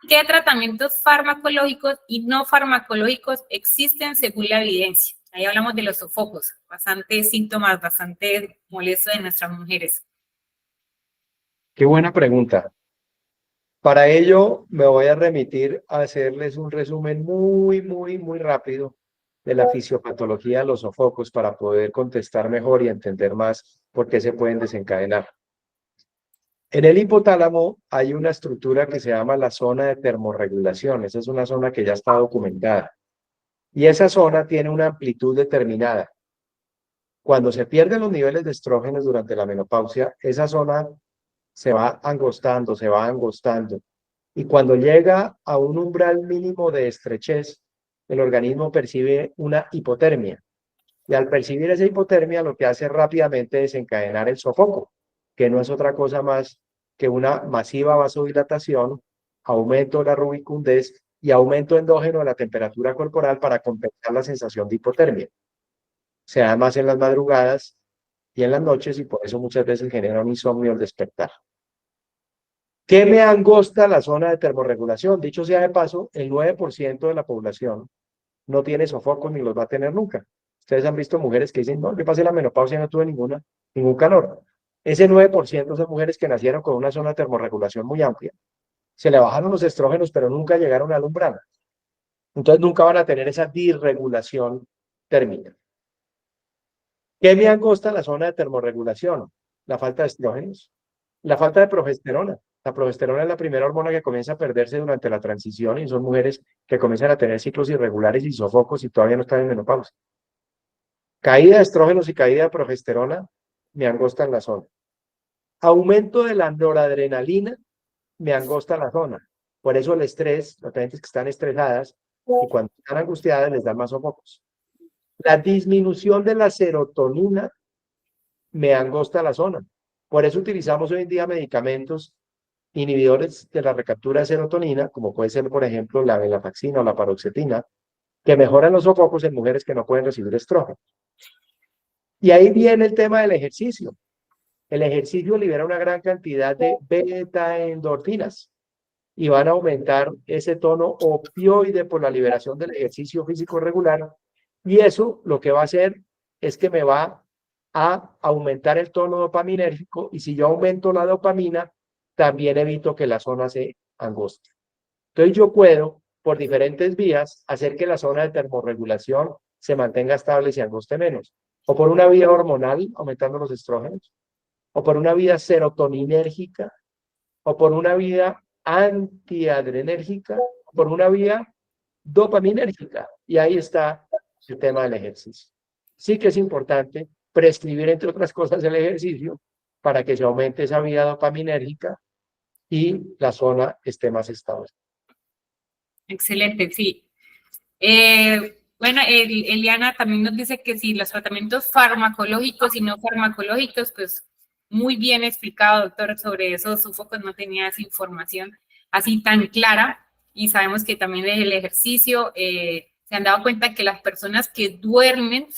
¿Qué tratamientos farmacológicos y no farmacológicos existen según la evidencia? Ahí hablamos de los sofocos, bastantes síntomas, bastante molestos de nuestras mujeres. Qué buena pregunta. Para ello me voy a remitir a hacerles un resumen muy rápido de la fisiopatología de los sofocos para poder contestar mejor y entender más por qué se pueden desencadenar. En el hipotálamo hay una estructura que se llama la zona de termorregulación. Esa es una zona que ya está documentada. Y esa zona tiene una amplitud determinada. Cuando se pierden los niveles de estrógenos durante la menopausia, esa zona se va angostando, se va angostando. Y cuando llega a un umbral mínimo de estrechez, el organismo percibe una hipotermia. Y al percibir esa hipotermia, lo que hace es rápidamente desencadenar el sofoco, que no es otra cosa más que una masiva vasodilatación, aumento de la rubicundez y aumento endógeno de la temperatura corporal para compensar la sensación de hipotermia. Se da más en las madrugadas y en las noches y por eso muchas veces genera un insomnio al despertar. ¿Qué me angosta la zona de termorregulación? Dicho sea de paso, el 9% de la población no tiene sofocos ni los va a tener nunca. Ustedes han visto mujeres que dicen, no, yo pasé la menopausia y no tuve ningún calor. Ese 9% son mujeres que nacieron con una zona de termorregulación muy amplia. Se le bajaron los estrógenos, pero nunca llegaron al umbral. Entonces nunca van a tener esa disregulación térmica. ¿Qué me angosta la zona de termorregulación? La falta de estrógenos, la falta de progesterona. La progesterona es la primera hormona que comienza a perderse durante la transición y son mujeres que comienzan a tener ciclos irregulares y sofocos y todavía no están en menopausia. Caída de estrógenos y caída de progesterona me angostan la zona. Aumento de la noradrenalina me angosta la zona. Por eso el estrés, las pacientes que están estresadas y cuando están angustiadas les dan más sofocos. La disminución de la serotonina me angosta la zona. Por eso utilizamos hoy en día medicamentos inhibidores de la recaptura de serotonina, como puede ser, por ejemplo, la venlafaxina o la paroxetina, que mejoran los sofocos en mujeres que no pueden recibir estrógeno. Y ahí viene el tema del ejercicio. El ejercicio libera una gran cantidad de beta-endorfinas y van a aumentar ese tono opioide por la liberación del ejercicio físico regular. Y eso lo que va a hacer es que me va a aumentar el tono dopaminérgico y si yo aumento la dopamina, también evito que la zona se angoste. Entonces yo puedo, por diferentes vías, hacer que la zona de termorregulación se mantenga estable y se angoste menos. O por una vía hormonal, aumentando los estrógenos, o por una vía serotoninérgica, o por una vía antiadrenérgica, o por una vía dopaminérgica. Y ahí está el tema del ejercicio. Sí que es importante prescribir, entre otras cosas, el ejercicio para que se aumente esa vía dopaminérgica y la zona esté más estable. Excelente, sí. Bueno, Eliana también nos dice que sí, los tratamientos farmacológicos y no farmacológicos, pues muy bien explicado, doctor, sobre esos sofocos, no tenía esa información así tan clara y sabemos que también el ejercicio, se han dado cuenta que las personas que duermen,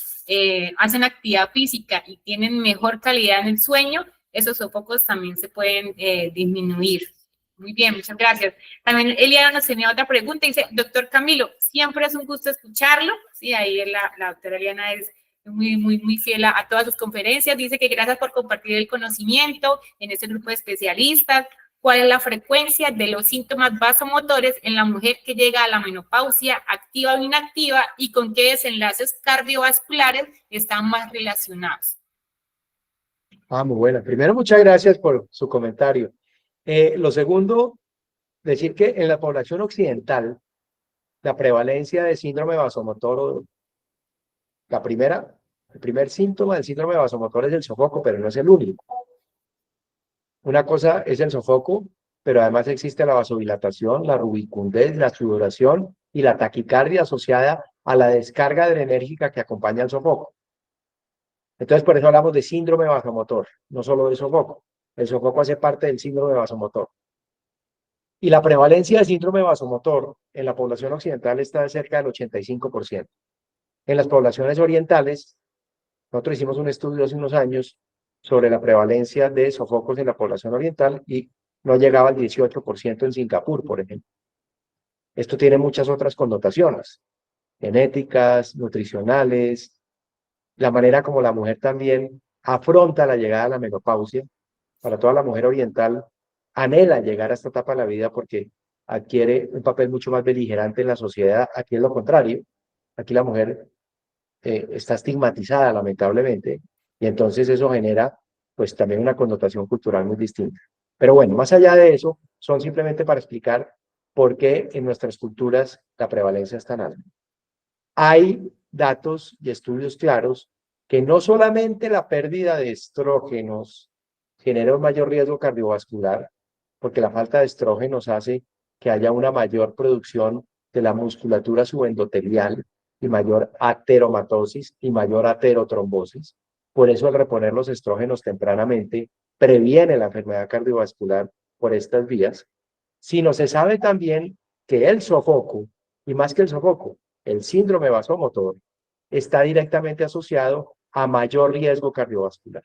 hacen actividad física y tienen mejor calidad en el sueño, esos sofocos también se pueden disminuir. Muy bien, muchas gracias. También Eliana nos tenía otra pregunta, dice, doctor Camilo, siempre es un gusto escucharlo. Sí, ahí la doctora Eliana es muy fiel a todas sus conferencias. Dice que gracias por compartir el conocimiento en este grupo de especialistas. ¿Cuál es la frecuencia de los síntomas vasomotores en la mujer que llega a la menopausia, activa o inactiva, y con qué desenlaces cardiovasculares están más relacionados? Muy buena. Primero, muchas gracias por su comentario. Lo segundo, decir que en la población occidental, la prevalencia de síndrome vasomotor, el primer síntoma del síndrome vasomotor es el sofoco, pero no es el único. Una cosa es el sofoco, pero además existe la vasodilatación, la rubicundez, la sudoración y la taquicardia asociada a la descarga adrenérgica que acompaña al sofoco. Entonces, por eso hablamos de síndrome vasomotor, no solo de sofoco. El sofoco hace parte del síndrome vasomotor. Y la prevalencia de síndrome vasomotor en la población occidental está de cerca del 85%. En las poblaciones orientales, nosotros hicimos un estudio hace unos años sobre la prevalencia de sofocos en la población oriental y no llegaba al 18% en Singapur, por ejemplo. Esto tiene muchas otras connotaciones, genéticas, nutricionales, la manera como la mujer también afronta la llegada a la menopausia. Para toda la mujer oriental, anhela llegar a esta etapa de la vida porque adquiere un papel mucho más beligerante en la sociedad. Aquí es lo contrario. Aquí la mujer está estigmatizada, lamentablemente, y entonces eso genera pues también una connotación cultural muy distinta. Pero bueno, más allá de eso, son simplemente para explicar por qué en nuestras culturas la prevalencia es tan alta. Hay datos y estudios claros que no solamente la pérdida de estrógenos genera un mayor riesgo cardiovascular, porque la falta de estrógenos hace que haya una mayor producción de la musculatura subendotelial y mayor ateromatosis y mayor aterotrombosis. Por eso el reponer los estrógenos tempranamente previene la enfermedad cardiovascular por estas vías, sino se sabe también que el sofoco, y más que el sofoco, el síndrome vasomotor, está directamente asociado a mayor riesgo cardiovascular.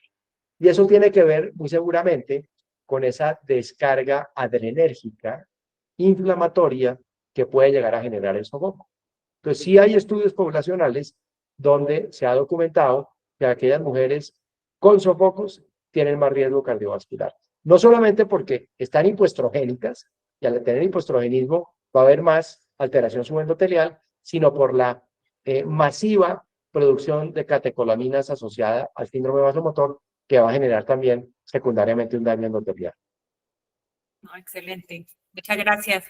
Y eso tiene que ver muy seguramente con esa descarga adrenérgica inflamatoria que puede llegar a generar el sofoco. Entonces, sí hay estudios poblacionales donde se ha documentado que aquellas mujeres con sofocos tienen más riesgo cardiovascular. No solamente porque están hipoestrogénicas, y al tener hipoestrogenismo va a haber más alteración subendotelial, sino por la masiva producción de catecolaminas asociada al síndrome vasomotor, que va a generar también secundariamente un daño endotelial. No, excelente. Muchas gracias.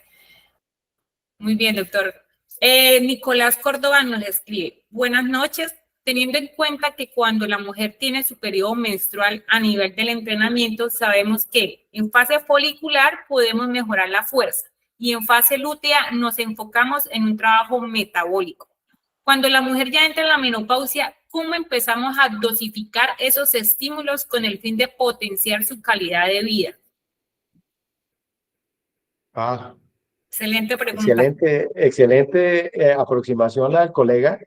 Muy bien, doctor. Nicolás Córdoba nos escribe: buenas noches. Teniendo en cuenta que cuando la mujer tiene su periodo menstrual a nivel del entrenamiento, sabemos que en fase folicular podemos mejorar la fuerza y en fase lútea nos enfocamos en un trabajo metabólico. Cuando la mujer ya entra en la menopausia, ¿cómo empezamos a dosificar esos estímulos con el fin de potenciar su calidad de vida? Excelente pregunta. Excelente aproximación la del colega.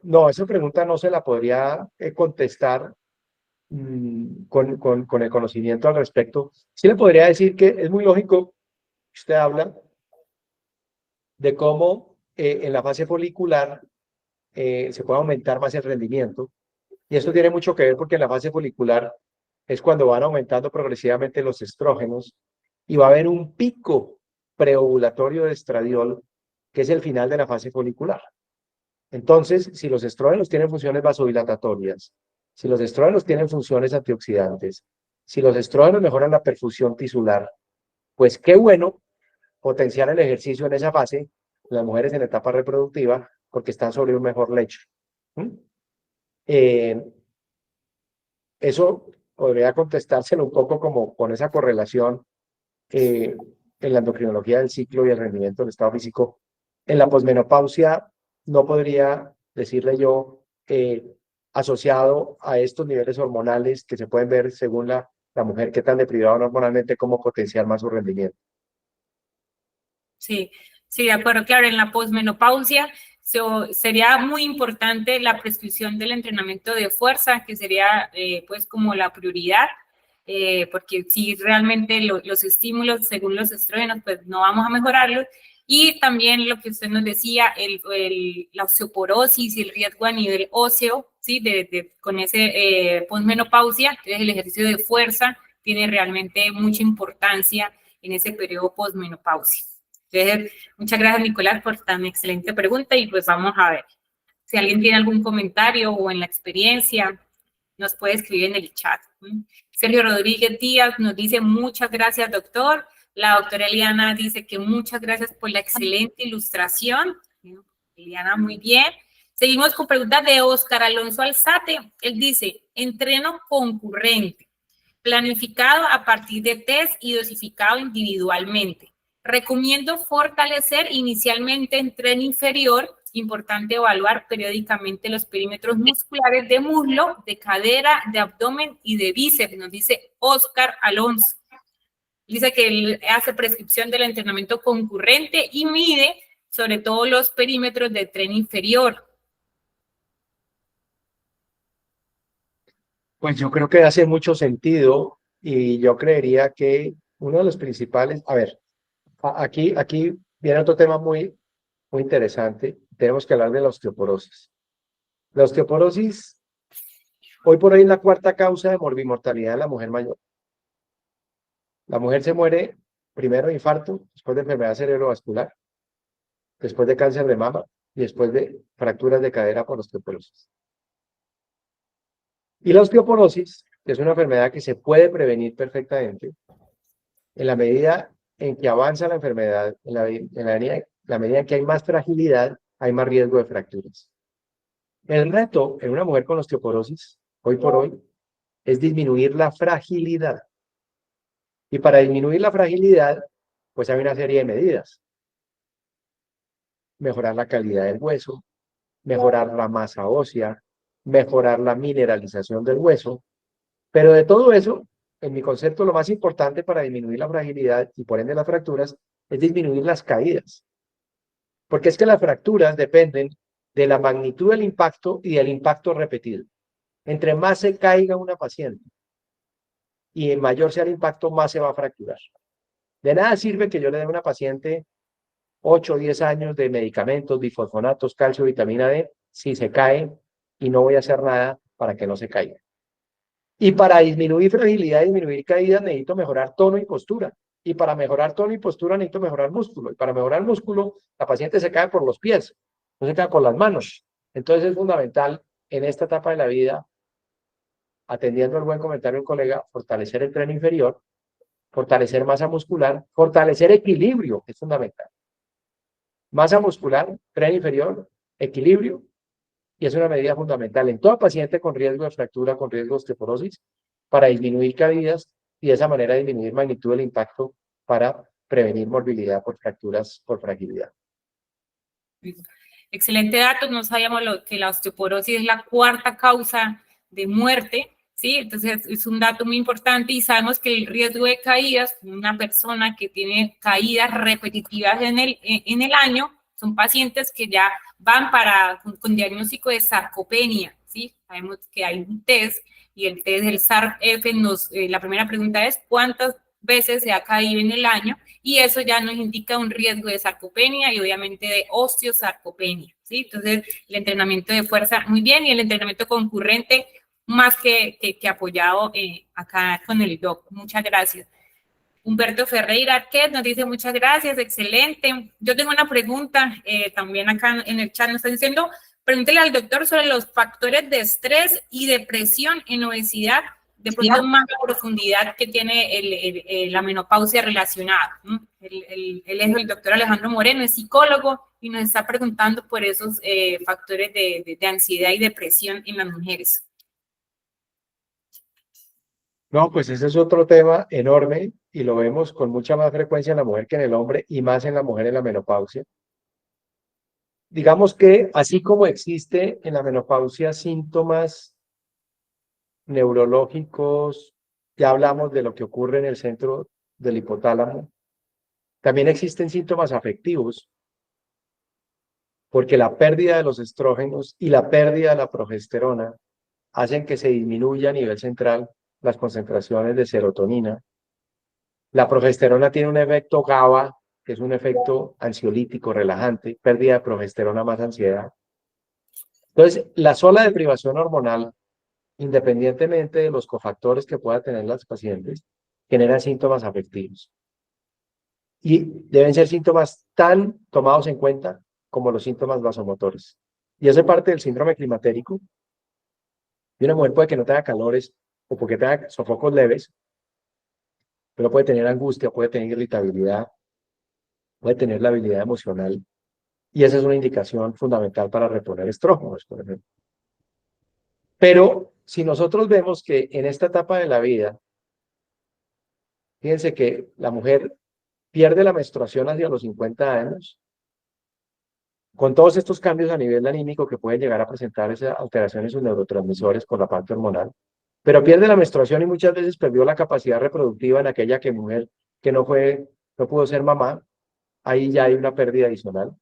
No, esa pregunta no se la podría contestar con el conocimiento al respecto. Sí le podría decir que es muy lógico que usted habla de cómo en la fase folicular se puede aumentar más el rendimiento. Y esto tiene mucho que ver porque en la fase folicular es cuando van aumentando progresivamente los estrógenos y va a haber un pico preovulatorio de estradiol, que es el final de la fase folicular. Entonces, si los estrógenos tienen funciones vasodilatatorias, si los estrógenos tienen funciones antioxidantes, si los estrógenos mejoran la perfusión tisular, pues qué bueno potenciar el ejercicio en esa fase, las mujeres en etapa reproductiva, porque están sobre un mejor lecho. Eso podría contestárselo un poco como con esa correlación en la endocrinología del ciclo y el rendimiento del estado físico. En la posmenopausia no podría decirle yo asociado a estos niveles hormonales que se pueden ver según la mujer que tan deprimida hormonalmente, cómo potenciar más su rendimiento. Sí, de acuerdo. Claro, en la posmenopausia sería muy importante la prescripción del entrenamiento de fuerza, que sería pues como la prioridad, porque si realmente los estímulos según los estrógenos pues no vamos a mejorarlos, Y también lo que usted nos decía, la osteoporosis y el riesgo a nivel óseo, ¿sí? Con ese posmenopausia, entonces el ejercicio de fuerza tiene realmente mucha importancia en ese periodo posmenopausia. Entonces, muchas gracias, Nicolás, por tan excelente pregunta y pues vamos a ver. Si alguien tiene algún comentario o en la experiencia, nos puede escribir en el chat. Sergio Rodríguez Díaz nos dice muchas gracias, doctor. La doctora Eliana dice que muchas gracias por la excelente ilustración. Eliana, muy bien. Seguimos con preguntas de Oscar Alonso Alzate. Él dice, entreno concurrente, planificado a partir de test y dosificado individualmente. Recomiendo fortalecer inicialmente en tren inferior. Importante evaluar periódicamente los perímetros musculares de muslo, de cadera, de abdomen y de bíceps, nos dice Oscar Alonso. Dice que él hace prescripción del entrenamiento concurrente y mide sobre todo los perímetros del tren inferior. Pues yo creo que hace mucho sentido y yo creería que uno de los principales, a ver, aquí viene otro tema muy interesante. Tenemos que hablar de la osteoporosis. La osteoporosis, hoy por hoy, es la cuarta causa de morbimortalidad en la mujer mayor. La mujer se muere primero de infarto, después de enfermedad cerebrovascular, después de cáncer de mama y después de fracturas de cadera por osteoporosis. Y la osteoporosis es una enfermedad que se puede prevenir perfectamente en la medida en que avanza la enfermedad, en la medida en que hay más fragilidad, hay más riesgo de fracturas. El reto en una mujer con osteoporosis, hoy por hoy, es disminuir la fragilidad. Y para disminuir la fragilidad, pues hay una serie de medidas. Mejorar la calidad del hueso, mejorar la masa ósea, mejorar la mineralización del hueso. Pero de todo eso, en mi concepto, lo más importante para disminuir la fragilidad y por ende las fracturas es disminuir las caídas. Porque es que las fracturas dependen de la magnitud del impacto y del impacto repetido. Entre más se caiga una paciente y mayor sea el impacto, más se va a fracturar. De nada sirve que yo le dé a una paciente 8 o 10 años de medicamentos, bifosfonatos, calcio, vitamina D, si se cae y no voy a hacer nada para que no se caiga. Y para disminuir fragilidad y disminuir caídas necesito mejorar tono y postura. Y para mejorar tono y postura necesito mejorar músculo. Y para mejorar músculo, la paciente se cae por los pies, no se cae por las manos. Entonces es fundamental en esta etapa de la vida, atendiendo el buen comentario del colega, fortalecer el tren inferior, fortalecer masa muscular, fortalecer equilibrio, es fundamental. Masa muscular, tren inferior, equilibrio, y es una medida fundamental en toda paciente con riesgo de fractura, con riesgo de osteoporosis, para disminuir caídas y de esa manera disminuir magnitud del impacto para prevenir morbilidad por fracturas por fragilidad. Excelente dato, no sabíamos que la osteoporosis es la cuarta causa de muerte, ¿sí? Entonces es un dato muy importante y sabemos que el riesgo de caídas, una persona que tiene caídas repetitivas en el año, son pacientes que ya van con diagnóstico de sarcopenia, ¿sí? Sabemos que hay un test y el test del SARC-F la primera pregunta es ¿cuántas veces se ha caído en el año? Y eso ya nos indica un riesgo de sarcopenia y obviamente de osteosarcopenia, ¿sí? Entonces, el entrenamiento de fuerza, muy bien, y el entrenamiento concurrente, más que apoyado acá con el doc. Muchas gracias. Humberto Ferreira Arquet nos dice muchas gracias, excelente. Yo tengo una pregunta también acá en el chat, nos está diciendo, pregúntele al doctor sobre los factores de estrés y depresión en obesidad, de pronto más la profundidad que tiene la menopausia relacionada. Él es el doctor Alejandro Moreno, es psicólogo y nos está preguntando por esos factores de ansiedad y depresión en las mujeres. No, pues ese es otro tema enorme y lo vemos con mucha más frecuencia en la mujer que en el hombre y más en la mujer en la menopausia. Digamos que así como existe en la menopausia síntomas neurológicos, ya hablamos de lo que ocurre en el centro del hipotálamo, también existen síntomas afectivos, porque la pérdida de los estrógenos y la pérdida de la progesterona hacen que se disminuya a nivel central las concentraciones de serotonina. La progesterona tiene un efecto GABA que es un efecto ansiolítico, relajante, pérdida de progesterona más ansiedad. Entonces, la sola deprivación hormonal, independientemente de los cofactores que pueda tener las pacientes, genera síntomas afectivos. Y deben ser síntomas tan tomados en cuenta como los síntomas vasomotores. Y eso es parte del síndrome climatérico. Y una mujer puede que no tenga calores o porque tenga sofocos leves, pero puede tener angustia, puede tener irritabilidad, puede tener la habilidad emocional. Y esa es una indicación fundamental para reponer estrógenos, por ejemplo. Pero si nosotros vemos que en esta etapa de la vida, fíjense que la mujer pierde la menstruación hacia los 50 años, con todos estos cambios a nivel anímico que pueden llegar a presentar esa alteración en sus neurotransmisores por la parte hormonal, pero pierde la menstruación y muchas veces perdió la capacidad reproductiva en aquella que mujer que no pudo ser mamá, ahí ya hay una pérdida adicional.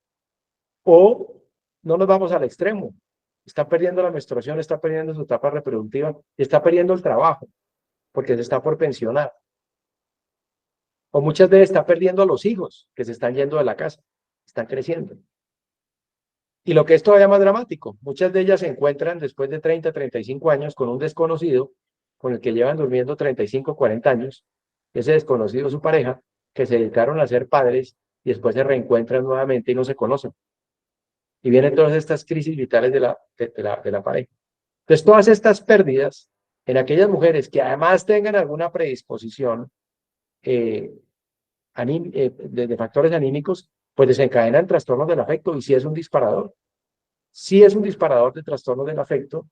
O no nos vamos al extremo, está perdiendo la menstruación, está perdiendo su etapa reproductiva, está perdiendo el trabajo, porque se está por pensionar. O muchas veces está perdiendo a los hijos que se están yendo de la casa, están creciendo. Y lo que es todavía más dramático, muchas de ellas se encuentran después de 30, 35 años con un desconocido con el que llevan durmiendo 35, 40 años, ese desconocido su pareja, que se dedicaron a ser padres y después se reencuentran nuevamente y no se conocen. Y vienen todas estas crisis vitales de la pareja. Entonces, todas estas pérdidas en aquellas mujeres que además tengan alguna predisposición de factores anímicos, pues desencadenan trastornos del afecto y sí es un disparador. Sí es un disparador de trastornos del afecto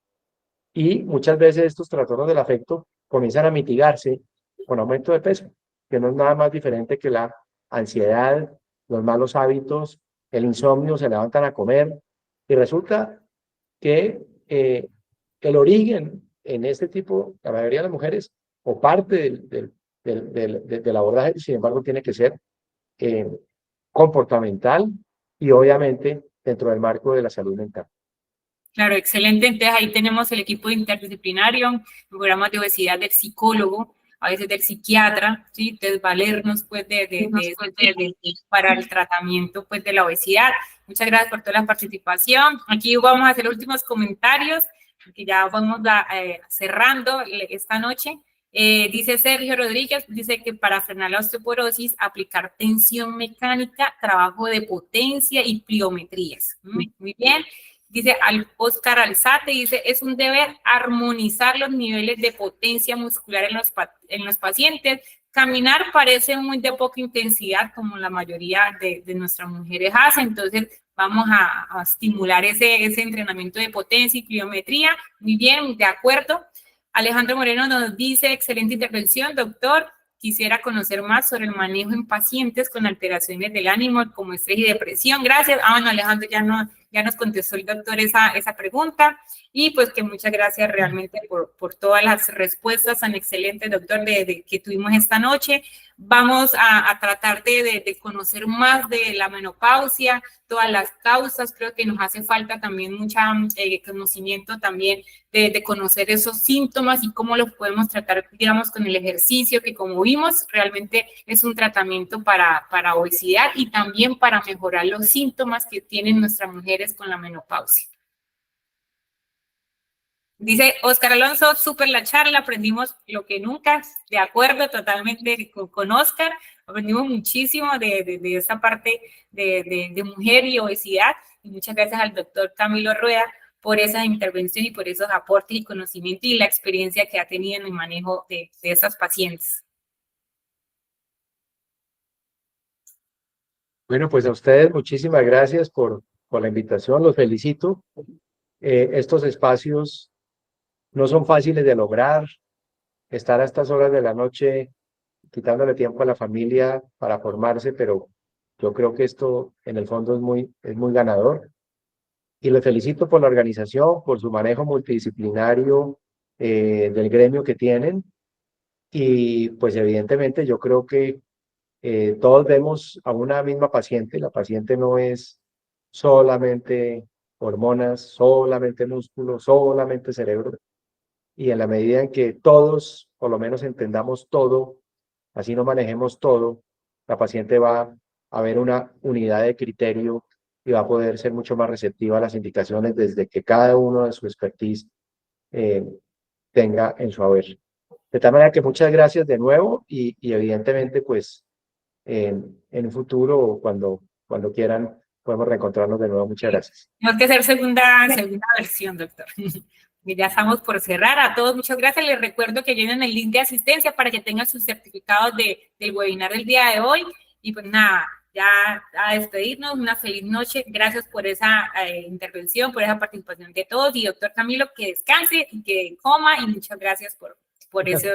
y muchas veces estos trastornos del afecto comienzan a mitigarse con aumento de peso, que no es nada más diferente que la ansiedad, los malos hábitos, el insomnio, se levantan a comer y resulta que el origen en este tipo, la mayoría de las mujeres, o parte del abordaje, sin embargo, tiene que ser eh, comportamental y obviamente dentro del marco de la salud mental. Claro, excelente. Entonces ahí tenemos el equipo interdisciplinario, programas de obesidad del psicólogo, a veces del psiquiatra, ¿sí? Desvalernos pues para el tratamiento pues de la obesidad. Muchas gracias por toda la participación. Aquí vamos a hacer los últimos comentarios, que ya vamos cerrando esta noche. Dice Sergio Rodríguez, dice que para frenar la osteoporosis, aplicar tensión mecánica, trabajo de potencia y pliometrías. Muy bien. Dice Oscar Alzate, dice, es un deber armonizar los niveles de potencia muscular en los pacientes. Caminar parece muy de poca intensidad, como la mayoría de nuestras mujeres hacen, entonces vamos a estimular ese entrenamiento de potencia y pliometría. Muy bien, de acuerdo. Alejandro Moreno nos dice, excelente intervención, doctor. Quisiera conocer más sobre el manejo en pacientes con alteraciones del ánimo, como estrés y depresión. Gracias. Bueno, Alejandro ya nos contestó el doctor esa pregunta. Y pues que muchas gracias realmente por todas las respuestas tan excelentes, doctor, que tuvimos esta noche. Vamos a tratar de conocer más de la menopausia, todas las causas. Creo que nos hace falta también mucho conocimiento también de conocer esos síntomas y cómo los podemos tratar, digamos, con el ejercicio, que como vimos, realmente es un tratamiento para obesidad y también para mejorar los síntomas que tienen nuestras mujeres con la menopausia. Dice Oscar Alonso, súper la charla, aprendimos lo que nunca, de acuerdo totalmente con Oscar, aprendimos muchísimo de esta parte de mujer y obesidad, y muchas gracias al doctor Camilo Rueda por esa intervención y por esos aportes y conocimiento y la experiencia que ha tenido en el manejo de esas pacientes. Bueno, pues a ustedes muchísimas gracias por la invitación, los felicito. Estos espacios no son fáciles de lograr, estar a estas horas de la noche quitándole tiempo a la familia para formarse, pero yo creo que esto en el fondo es muy ganador. Y les felicito por la organización, por su manejo multidisciplinario del gremio que tienen. Y pues evidentemente yo creo que todos vemos a una misma paciente. La paciente no es solamente hormonas, solamente músculo, solamente cerebro. Y en la medida en que todos, por lo menos entendamos todo, así no manejemos todo, la paciente va haber una unidad de criterio y va a poder ser mucho más receptiva a las indicaciones desde que cada uno de su expertise eh, tenga en su haber. De tal manera que muchas gracias de nuevo y evidentemente pues en un futuro o cuando quieran podemos reencontrarnos de nuevo. Muchas gracias. Tenemos que hacer segunda versión, doctor. Y ya estamos por cerrar. A todos, muchas gracias. Les recuerdo que llenen el link de asistencia para que tengan sus certificados del webinar del día de hoy. Y pues nada, ya a despedirnos. Una feliz noche. Gracias por esa intervención, por esa participación de todos. Y doctor Camilo, que descanse y que coma. Y muchas gracias por eso.